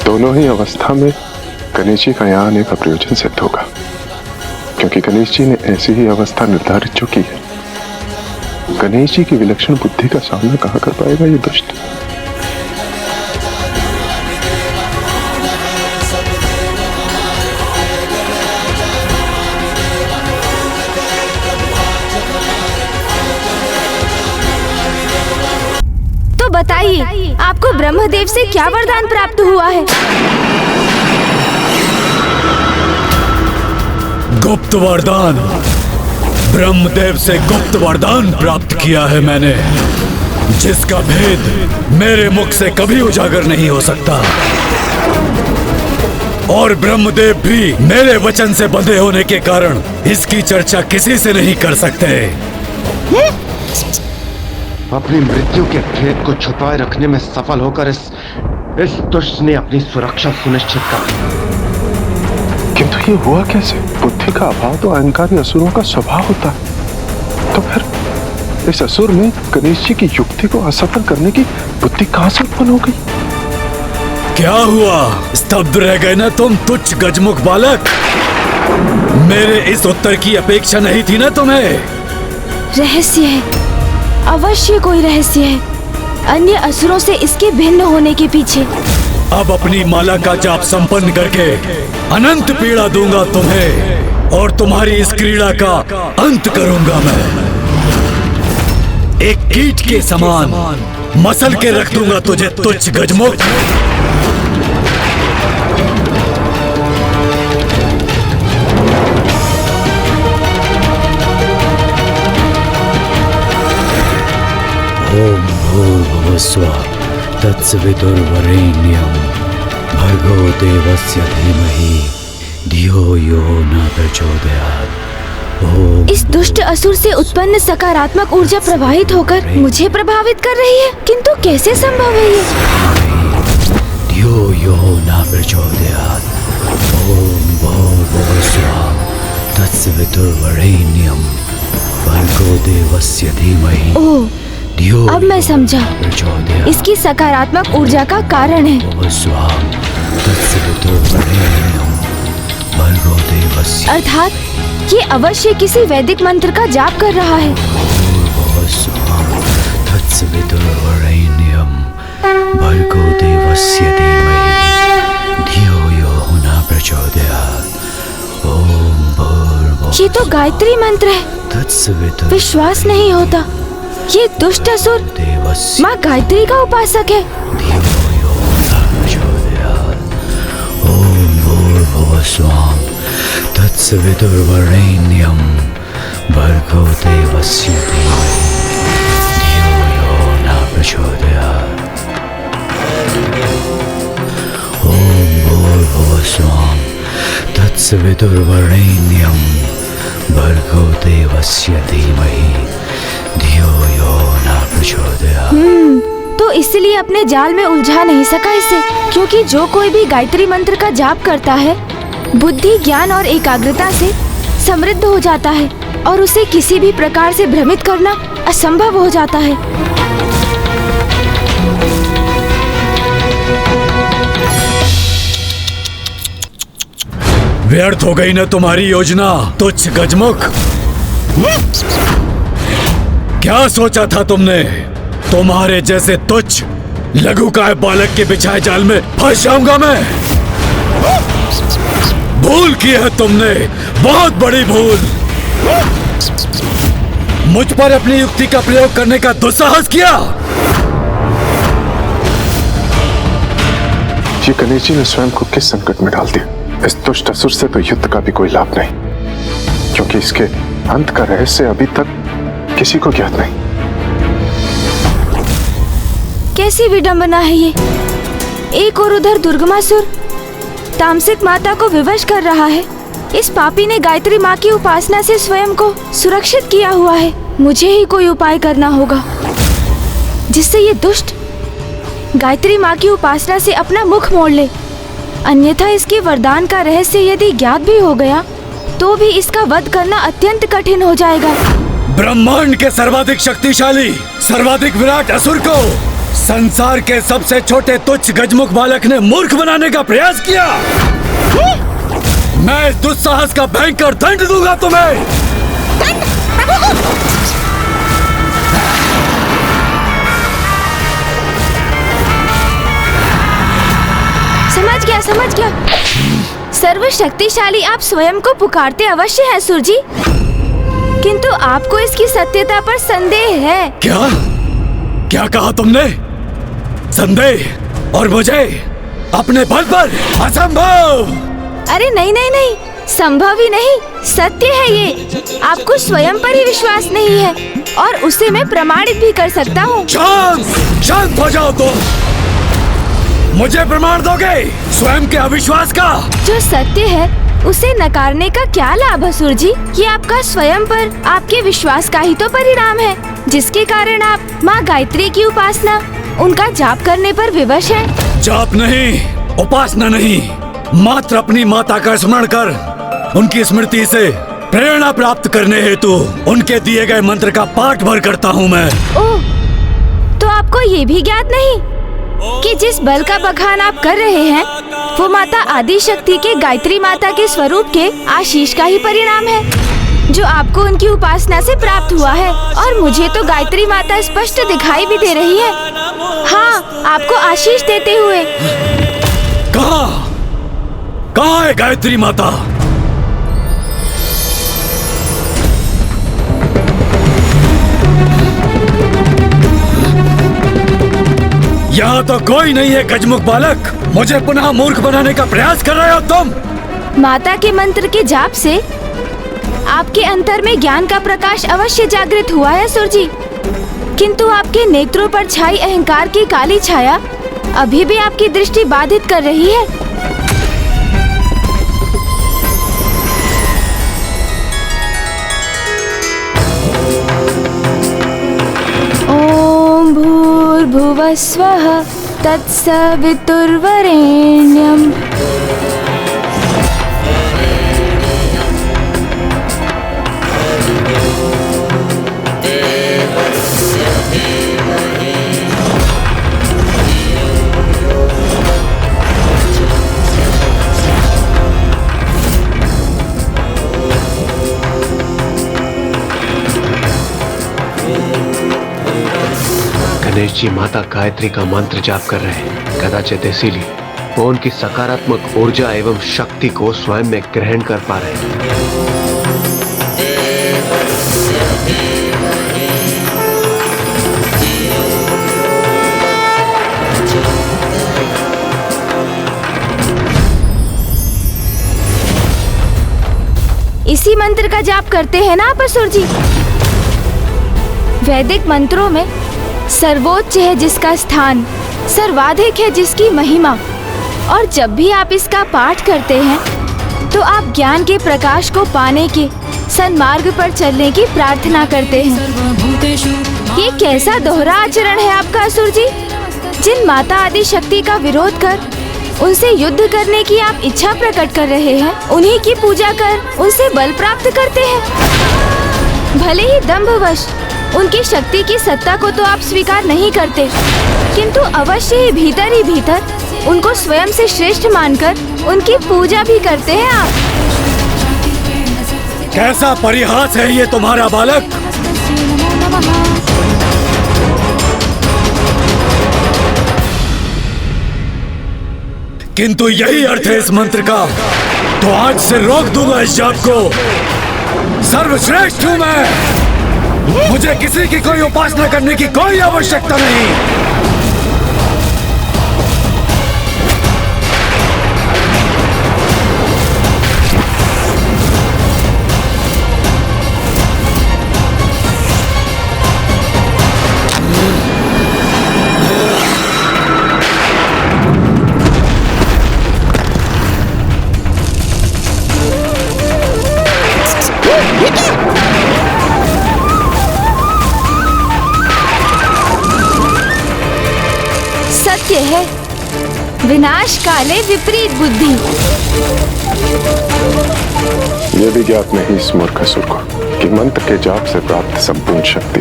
दोनों ही अवस्था में गणेश जी का यहाँ आने का प्रयोजन सिद्ध होगा, क्योंकि गणेश जी ने ऐसी ही अवस्था निर्धारित जो की है। गणेश जी की विलक्षण बुद्धि का सामना कहाँ कर पाएगा ये दुष्ट? तो बताइए, आपको ब्रह्मदेव से क्या वरदान प्राप्त हुआ है? गुप्त वरदान। ब्रह्मदेव से गुप्त वरदान प्राप्त किया है मैंने, जिसका भेद मेरे मुख से कभी उजागर नहीं हो सकता, और ब्रह्मदेव भी मेरे वचन से बंधे होने के कारण इसकी चर्चा किसी से नहीं कर सकते। अपनी मृत्यु के भेद को छुपाए रखने में सफल होकर इस दुष्ट ने अपनी सुरक्षा सुनिश्चित कर। किंतु ये हुआ कैसे? बुद्धि का अभाव तो अहंकारी असुरों का स्वभाव होता है। तो फिर इस असुर में गणेश जी की युक्ति को असफल करने की बुद्धि कहां से उत्पन्न हो गई? क्या हुआ? स्तब्ध रह गए ना तुम तुच्छ गजमुख बालक? मेरे इस उत्तर की अपेक्षा नहीं थी ना तुम्हें? रहस्य है, अवश्य कोई रहस्य है, अन्य असुरों से इसके भिन्न होने के पीछे। अब अपनी माला का जाप संपन्न करके अनंत पीड़ा दूंगा तुम्हें, और तुम्हारी इस क्रीड़ा का अंत करूंगा मैं। एक कीट के समान मसल के रख दूंगा तुझे तुच्छ गजमुख। ओम भूर्भुवः स्वः तत्सवितुर्वरेण्यं भर्गो देवस्य धीमहि धियो यो न प्रचोदयात्। ओम। इस दुष्ट असुर से उत्पन्न सकारात्मक ऊर्जा प्रवाहित होकर मुझे प्रभावित कर रही है, किंतु कैसे संभव है ये? धियो यो न प्रचोदयात्। ओम भूर्भुवः स्वः तत्सवितुर्वरेण्यं भर्गो देवस्य धीमहि। ओह, अब मैं समझा, इसकी सकारात्मक ऊर्जा का कारण है। अर्थात ये अवश्य किसी वैदिक मंत्र का जाप कर रहा है। ये तो गायत्री मंत्र है। विश्वास नहीं होता, ये दुष्ट असुर माँ गायत्री का उपासक है। ओम भूर्भुवस्वाम तत्सवितुर्वरेण्यं भर्गो देवस्य धीमहि धियो यो न प्रचोदयात्। ओम भूर्भुवस्वाम तत्सवितुर्वरेण्यं भर्गो देवस्य धीमहि धियो यो न प्रचोदयात्। तो इसलिए अपने जाल में उलझा नहीं सका इसे, क्योंकि जो कोई भी गायत्री मंत्र का जाप करता है बुद्धि, ज्ञान और एकाग्रता से समृद्ध हो जाता है और उसे किसी भी प्रकार से भ्रमित करना असंभव हो जाता है। व्यर्थ हो गई न तुम्हारी योजना तुच्छ गजमुख। क्या सोचा था तुमने? तुम्हारे जैसे तुच्छ लघुकाय बालक के बिछाए जाल में फंस जाऊंगा मैं? भूल की है तुमने, बहुत बड़ी भूल। मुझ पर अपनी युक्ति का प्रयोग करने का दुस्साहस किया। ये गणेश जी ने स्वयं को किस संकट में डाल दिया? इस दुष्ट असुर से तो युद्ध का भी कोई लाभ नहीं, क्योंकि इसके अंत का रहस्य अभी तक किसी को ज्ञात नहीं। कैसी विडंबना है ये। एक और उधर दुर्गमासुर तामसिक माता को विवश कर रहा है। इस पापी ने गायत्री माँ की उपासना से स्वयं को सुरक्षित किया हुआ है। मुझे ही कोई उपाय करना होगा जिससे ये दुष्ट गायत्री माँ की उपासना से अपना मुख मोड़ ले। अन्यथा इसके वरदान का रहस्य यदि ज्ञात भी हो गया तो भी इसका वध करना अत्यंत कठिन हो जाएगा। ब्रह्मांड के सर्वाधिक शक्तिशाली, सर्वाधिक विराट असुर को संसार के सबसे छोटे तुच्छ गजमुख बालक ने मूर्ख बनाने का प्रयास किया। मैं इस दुस्साहस का भयंकर दंड दूंगा तुम्हें। समझ गया। सर्वशक्तिशाली आप स्वयं को पुकारते अवश्य हैं सुर जी, किंतु आपको इसकी सत्यता पर संदेह है। क्या कहा तुमने? संदेह? और मुझे अपने बल पर? असंभव। अरे नहीं, संभव ही नहीं, सत्य है ये। आपको स्वयं पर ही विश्वास नहीं है और उसे मैं प्रमाणित भी कर सकता हूँ। शांत हो जाओ तुम। मुझे प्रमाण दोगे स्वयं के अविश्वास का? जो सत्य है उसे नकारने का क्या लाभ असुर जी? ये आपका स्वयं पर आपके विश्वास का ही तो परिणाम है, जिसके कारण आप माँ गायत्री की उपासना, उनका जाप करने पर विवश हैं। जाप नहीं, उपासना नहीं, मात्र अपनी माता का स्मरण कर उनकी स्मृति से प्रेरणा प्राप्त करने हेतु उनके दिए गए मंत्र का पाठ भर करता हूँ मैं। ओह, तो आपको ये भी ज्ञात नहीं कि जिस बल का बखान आप कर रहे हैं वो माता आदि शक्ति के गायत्री माता के स्वरूप के आशीष का ही परिणाम है, जो आपको उनकी उपासना से प्राप्त हुआ है। और मुझे तो गायत्री माता स्पष्ट दिखाई भी दे रही है। हाँ, आपको आशीष देते हुए। कहाँ है गायत्री माता? यहाँ तो कोई नहीं है गजमुख बालक। मुझे पुनः मूर्ख बनाने का प्रयास कर रहे हो तुम। माता के मंत्र के जाप से आपके अंतर में ज्ञान का प्रकाश अवश्य जागृत हुआ है सुर जी, किंतु आपके नेत्रों पर छाई अहंकार की काली छाया अभी भी आपकी दृष्टि बाधित कर रही है। ओम भूर्भुवस्वः तत्सवितुर्वरेण्यम्। गणेश जी माता गायत्री का मंत्र जाप कर रहे हैं, कदाचित इसीलिए वो उनकी सकारात्मक ऊर्जा एवं शक्ति को स्वयं में ग्रहण कर पा रहे हैं। इसी मंत्र का जाप करते हैं ना आप असुर जी? वैदिक मंत्रों में सर्वोच्च है जिसका स्थान, सर्वाधिक है जिसकी महिमा, और जब भी आप इसका पाठ करते हैं तो आप ज्ञान के प्रकाश को पाने के सन्मार्ग पर चलने की प्रार्थना करते हैं। ये कैसा दोहरा आचरण है आपका असुर जी? जिन माता आदि शक्ति का विरोध कर उनसे युद्ध करने की आप इच्छा प्रकट कर रहे हैं, उन्हीं की पूजा कर उनसे बल प्राप्त करते हैं। भले ही दंभवश उनकी शक्ति की सत्ता को तो आप स्वीकार नहीं करते, किंतु अवश्य ही भीतर उनको स्वयं से श्रेष्ठ मानकर उनकी पूजा भी करते हैं आप। कैसा परिहास है ये तुम्हारा बालक! किंतु यही अर्थ है इस मंत्र का, तो आज से रोक दूंगा इस जाप को। सर्वश्रेष्ठ हूं मैं, मुझे किसी की कोई उपासना करने की कोई आवश्यकता नहीं। सत्य है, विनाश काले विपरीत बुद्धि। यह भी ज्ञात नहीं इस मूर्ख असुर को कि मंत्र के जाप से प्राप्त संपूर्ण शक्ति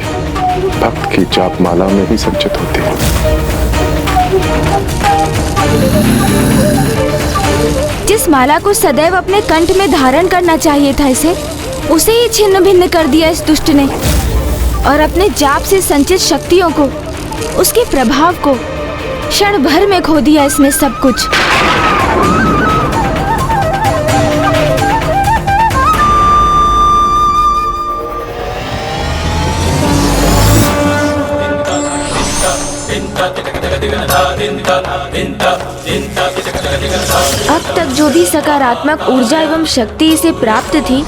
भक्त की जाप माला में ही संचित होती है। जिस माला को सदैव अपने कंठ में धारण करना चाहिए था उसे ही छिन्न भिन्न कर दिया इस दुष्ट ने, और अपने जाप से संचित शक्तियों को, उसके प्रभाव को क्षण भर में खो दिया इसने सब कुछ। अब तक जो भी सकारात्मक ऊर्जा एवं शक्ति इसे प्राप्त थी,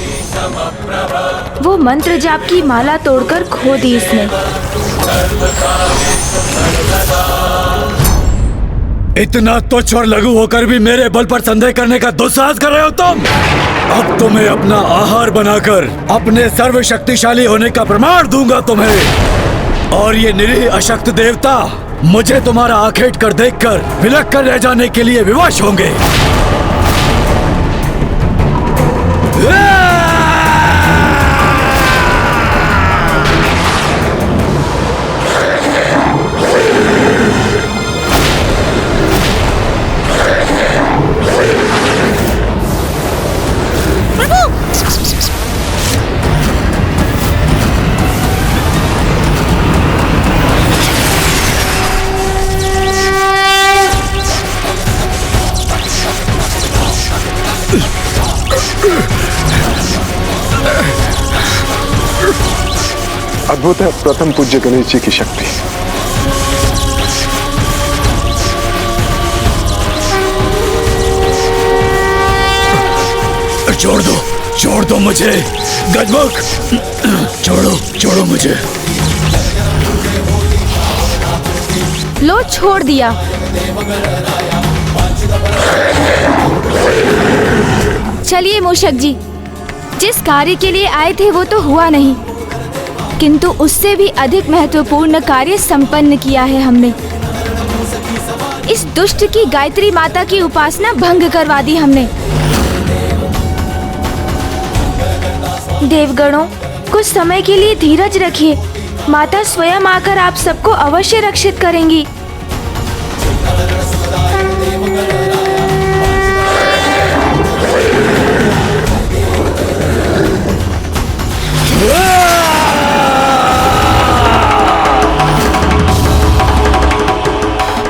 वो मंत्र जाप की माला तोड़कर खो दी इसने। इतना तुच्छ और लघु होकर भी मेरे बल पर संदेह करने का दुस्साहस कर रहे हो तुम? अब तुम्हें अपना आहार बनाकर अपने सर्वशक्तिशाली होने का प्रमाण दूंगा तुम्हें। और ये निरीह अशक्त देवता मुझे तुम्हारा आखेट कर देखकर विलक कर रह जाने के लिए विवश होंगे। अद्भुत है प्रथम पूज्य गणेश जी की शक्ति। छोड़ दो मुझे गजमुख, छोड़ो मुझे। लो छोड़ दिया। चलिए मूषक जी, जिस कार्य के लिए आए थे वो तो हुआ नहीं, किंतु उससे भी अधिक महत्वपूर्ण कार्य संपन्न किया है हमने। इस दुष्ट की गायत्री माता की उपासना भंग करवा दी हमने। देवगणों, कुछ समय के लिए धीरज रखिए, माता स्वयं आकर आप सबको अवश्य रक्षित करेंगी।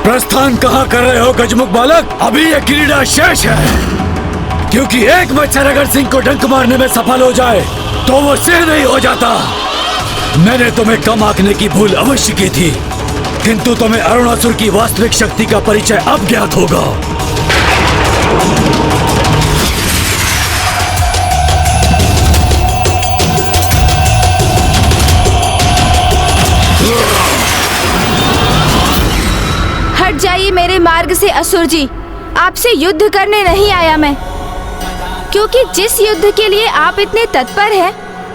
प्रस्थान कहाँ कर रहे हो गजमुख बालक? अभी ये क्रीड़ा शेष है, क्योंकि एक मच्छर अगर सिंह को डंक मारने में सफल हो जाए तो वो सिर नहीं हो जाता। मैंने तुम्हें कम आंकने की भूल अवश्य की थी, किंतु तुम्हें अरुणासुर की वास्तविक शक्ति का परिचय अब ज्ञात होगा। जाइए मेरे मार्ग से असुर जी। आपसे युद्ध करने नहीं आया मैं, क्योंकि जिस युद्ध के लिए आप इतने तत्पर हैं,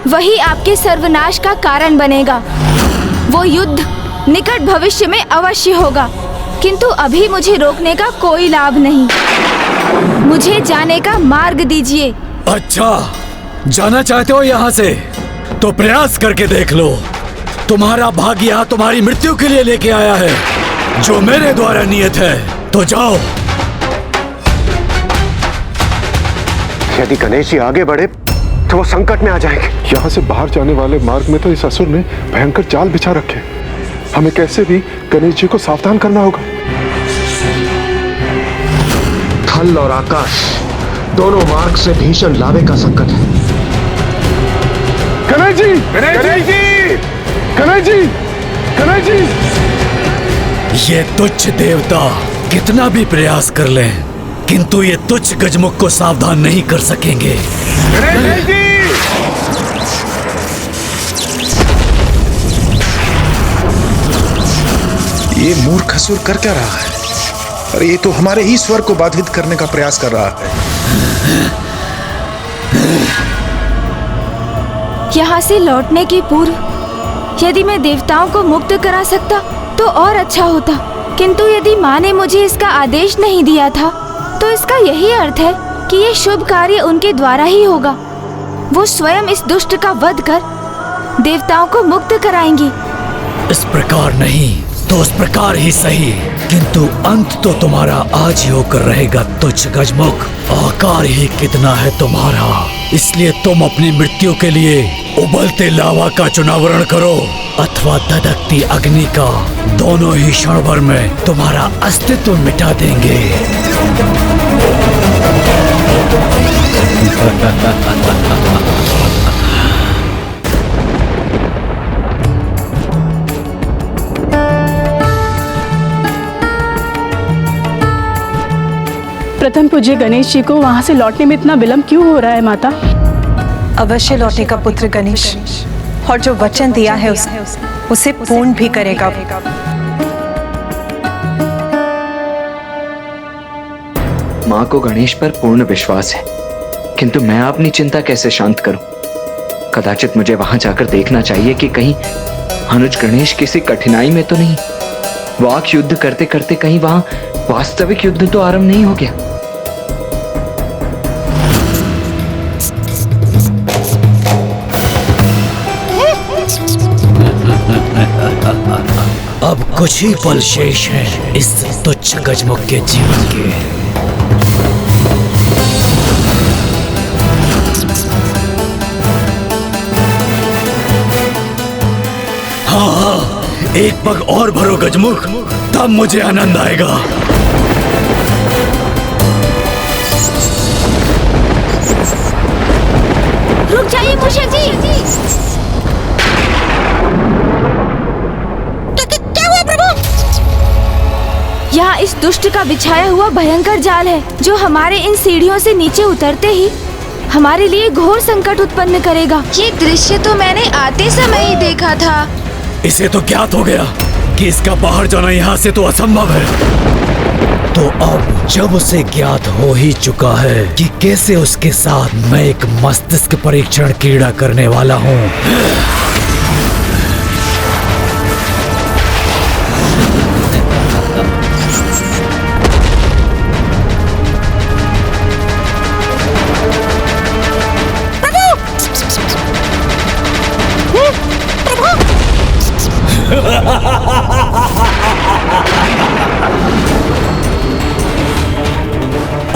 वही आपके सर्वनाश का कारण बनेगा। वो युद्ध निकट भविष्य में अवश्य होगा, किंतु अभी मुझे रोकने का कोई लाभ नहीं। मुझे जाने का मार्ग दीजिए। अच्छा, जाना चाहते हो यहाँ से? तो प्रयास करके देख लो। तुम्हारा भाग्य यहाँ तुम्हारी मृत्यु के लिए लेके आया है, जो मेरे द्वारा नियत है। तो जाओ। यदि गणेश जी आगे बढ़े तो वो संकट में आ जाएंगे। यहाँ से बाहर जाने वाले मार्ग में तो इस असुर ने भयंकर जाल बिछा रखे। हमें कैसे भी गणेश जी को सावधान करना होगा। थल और आकाश दोनों मार्ग से भीषण लावे का संकट है। गणेश जी! गणेश जी! गणेश जी! गणेश जी! ये तुच्छ देवता कितना भी प्रयास कर लें, किंतु ये तुच्छ गजमुख को सावधान नहीं कर सकेंगे। गणेश जी! ये मूर्ख असुर कर क्या रहा है? अरे ये तो हमारे ही स्वर को बाधित करने का प्रयास कर रहा है। यहाँ से लौटने के पूर्व यदि मैं देवताओं को मुक्त करा सकता तो और अच्छा होता, किंतु यदि माँ ने मुझे इसका आदेश नहीं दिया था तो इसका यही अर्थ है कि ये शुभ कार्य उनके द्वारा ही होगा। वो स्वयं इस दुष्ट का वध कर देवताओं को मुक्त कराएंगी। इस प्रकार नहीं तो उस प्रकार ही सही, किंतु अंत तो तुम्हारा आज ही होकर रहेगा तुच्छ गजमुख। आकार ही कितना है तुम्हारा, इसलिए तुम अपनी मृत्यु के लिए उबलते लावा का चुनावरण करो अथवा धधकती अग्नि का। दोनों ही क्षण भर में तुम्हारा अस्तित्व मिटा देंगे। प्रथम पूज्य गणेश जी को वहाँ से लौटने में इतना विलंब क्यों हो रहा है माता? अवश्य लौटेगा पुत्र गणेश, और जो वचन दिया है उसे पूर्ण भी करेगा। माँ को गणेश पर पूर्ण विश्वास है, किंतु मैं अपनी चिंता कैसे शांत करूं? कदाचित मुझे वहां जाकर देखना चाहिए कि कहीं अनुज गणेश किसी कठिनाई में तो नहीं। वाक युद्ध करते करते कहीं वहां वास्तविक युद्ध तो आरंभ नहीं हो गया। अब कुछ ही पल शेष हैं इस तुच्छ गजमुख के जीवन के। हाँ, एक पग और भरो गजमुख, तब मुझे आनंद आएगा। रुक जाइए मूषक जी। क्या हुआ प्रभु? यहाँ इस दुष्ट का बिछाया हुआ भयंकर जाल है, जो हमारे इन सीढ़ियों से नीचे उतरते ही हमारे लिए घोर संकट उत्पन्न करेगा। ये दृश्य तो मैंने आते समय ही देखा था। इसे तो ज्ञात हो गया कि इसका बाहर जाना यहाँ से तो असंभव है। तो अब जब उसे ज्ञात हो ही चुका है कि कैसे उसके साथ मैं एक मस्तिष्क परीक्षण कीड़ा करने वाला हूँ,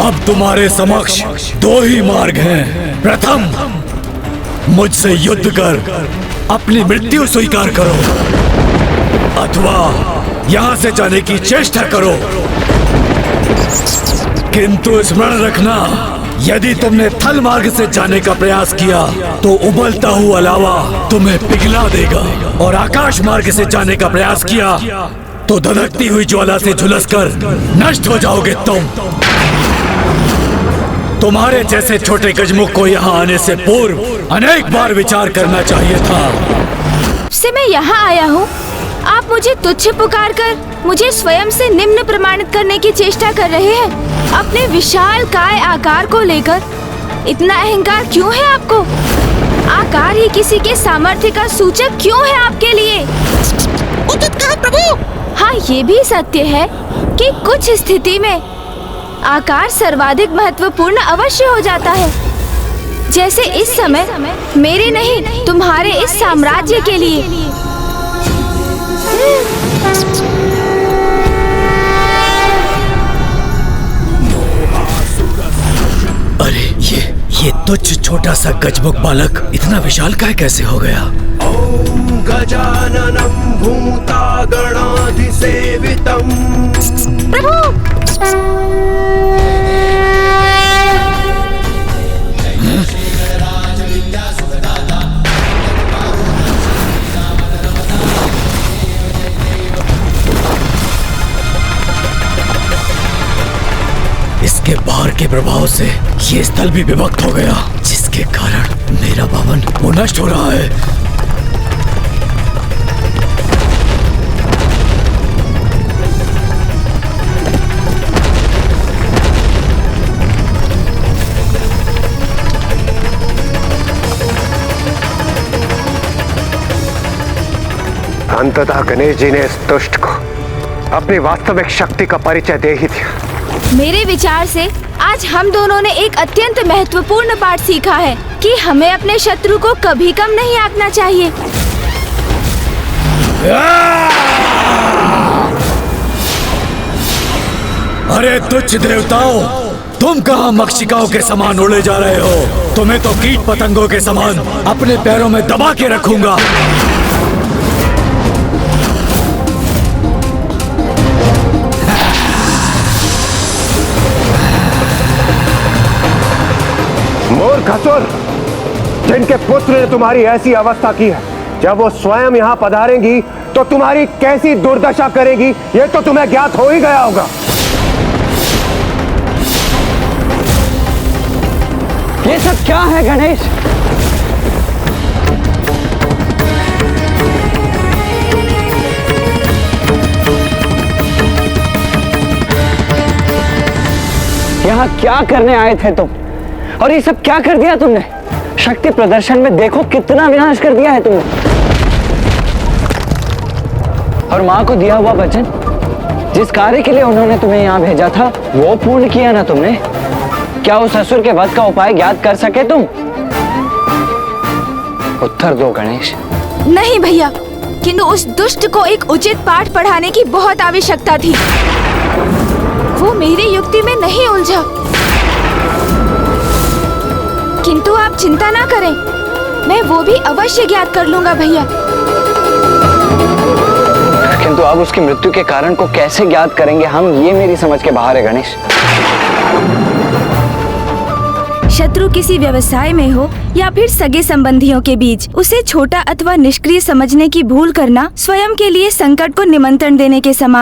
अब तुम्हारे समक्ष दो ही मार्ग हैं। प्रथम, मुझसे युद्ध कर अपनी मृत्यु स्वीकार करो, अथवा यहाँ से जाने की चेष्टा करो। किंतु स्मरण रखना, यदि तुमने थल मार्ग से जाने का प्रयास किया तो उबलता हुआ लावा तुम्हें पिघला देगा, और आकाश मार्ग से जाने का प्रयास किया तो धधकती हुई ज्वाला से झुलसकर नष्ट हो जाओगे तुम। तुम्हारे जैसे छोटे गजमुख को यहाँ आने से पूर्व अनेक बार विचार करना चाहिए था। से मैं यहाँ आया हूँ आप मुझे तुच्छ पुकार कर मुझे स्वयं से निम्न प्रमाणित करने की चेष्टा कर रहे हैं। अपने विशाल काय आकार को लेकर इतना अहंकार क्यों है आपको? आकार ही किसी के सामर्थ्य का सूचक क्यों है आपके लिए? उचित कहा प्रभु। हाँ, ये भी सत्य है कि कुछ स्थिति में आकार सर्वाधिक महत्वपूर्ण अवश्य हो जाता है, जैसे इस समय मेरे नहीं तुम्हारे इस साम्राज्य के लिए। अरे ये तुच्छ छोटा सा गजमुख बालक इतना विशालकाय कैसे हो गया? ओम गजाननं भूतागणाधिसेवितम्। प्रभु! इसके भार के प्रभाव से ये स्थल भी विभक्त हो गया, जिसके कारण मेरा भवन वो नष्ट हो रहा है। अंततः गणेश जी ने इस दुष्ट को अपनी वास्तविक शक्ति का परिचय दे ही दिया। मेरे विचार से आज हम दोनों ने एक अत्यंत महत्वपूर्ण पाठ सीखा है कि हमें अपने शत्रु को कभी कम नहीं आंकना चाहिए। अरे तुच्छ देवताओं, तुम कहाँ मक्षिकाओं के समान उड़े जा रहे हो? तुम्हें तो कीट पतंगों के समान अपने पैरों में दबा के रखूंगा। मूर्खसुर, जिनके पुत्र ने तुम्हारी ऐसी अवस्था की है, जब वो स्वयं यहाँ पधारेंगी तो तुम्हारी कैसी दुर्दशा करेगी, ये तो तुम्हें ज्ञात हो ही गया होगा। ये सब क्या है गणेश? यहाँ क्या करने आए थे तुम? और ये सब क्या कर दिया तुमने? शक्ति प्रदर्शन में देखो कितना विनाश कर दिया है तुमने। और माँ को दिया हुआ वचन, जिस कार्य के लिए उन्होंने तुम्हें यहाँ भेजा था, वो पूर्ण किया ना तुमने? क्या उस असुर के वध का उपाय ज्ञात कर सके तुम? उत्तर दो गणेश। नहीं भैया, किंतु उस दुष्ट को एक उचित पाठ पढ़ाने की बहुत आवश्यकता थी। वो मेरी युक्ति में नहीं उलझा। किंतु आप चिंता ना करें, मैं वो भी अवश्य ज्ञात कर लूंगा भैया। किंतु अब उसकी मृत्यु के कारण को कैसे ज्ञात करेंगे हम, ये मेरी समझ के बाहर है गणेश। शत्रु किसी व्यवसाय में हो या फिर सगे संबंधियों के बीच, उसे छोटा अथवा निष्क्रिय समझने की भूल करना स्वयं के लिए संकट को निमंत्रण देने के समान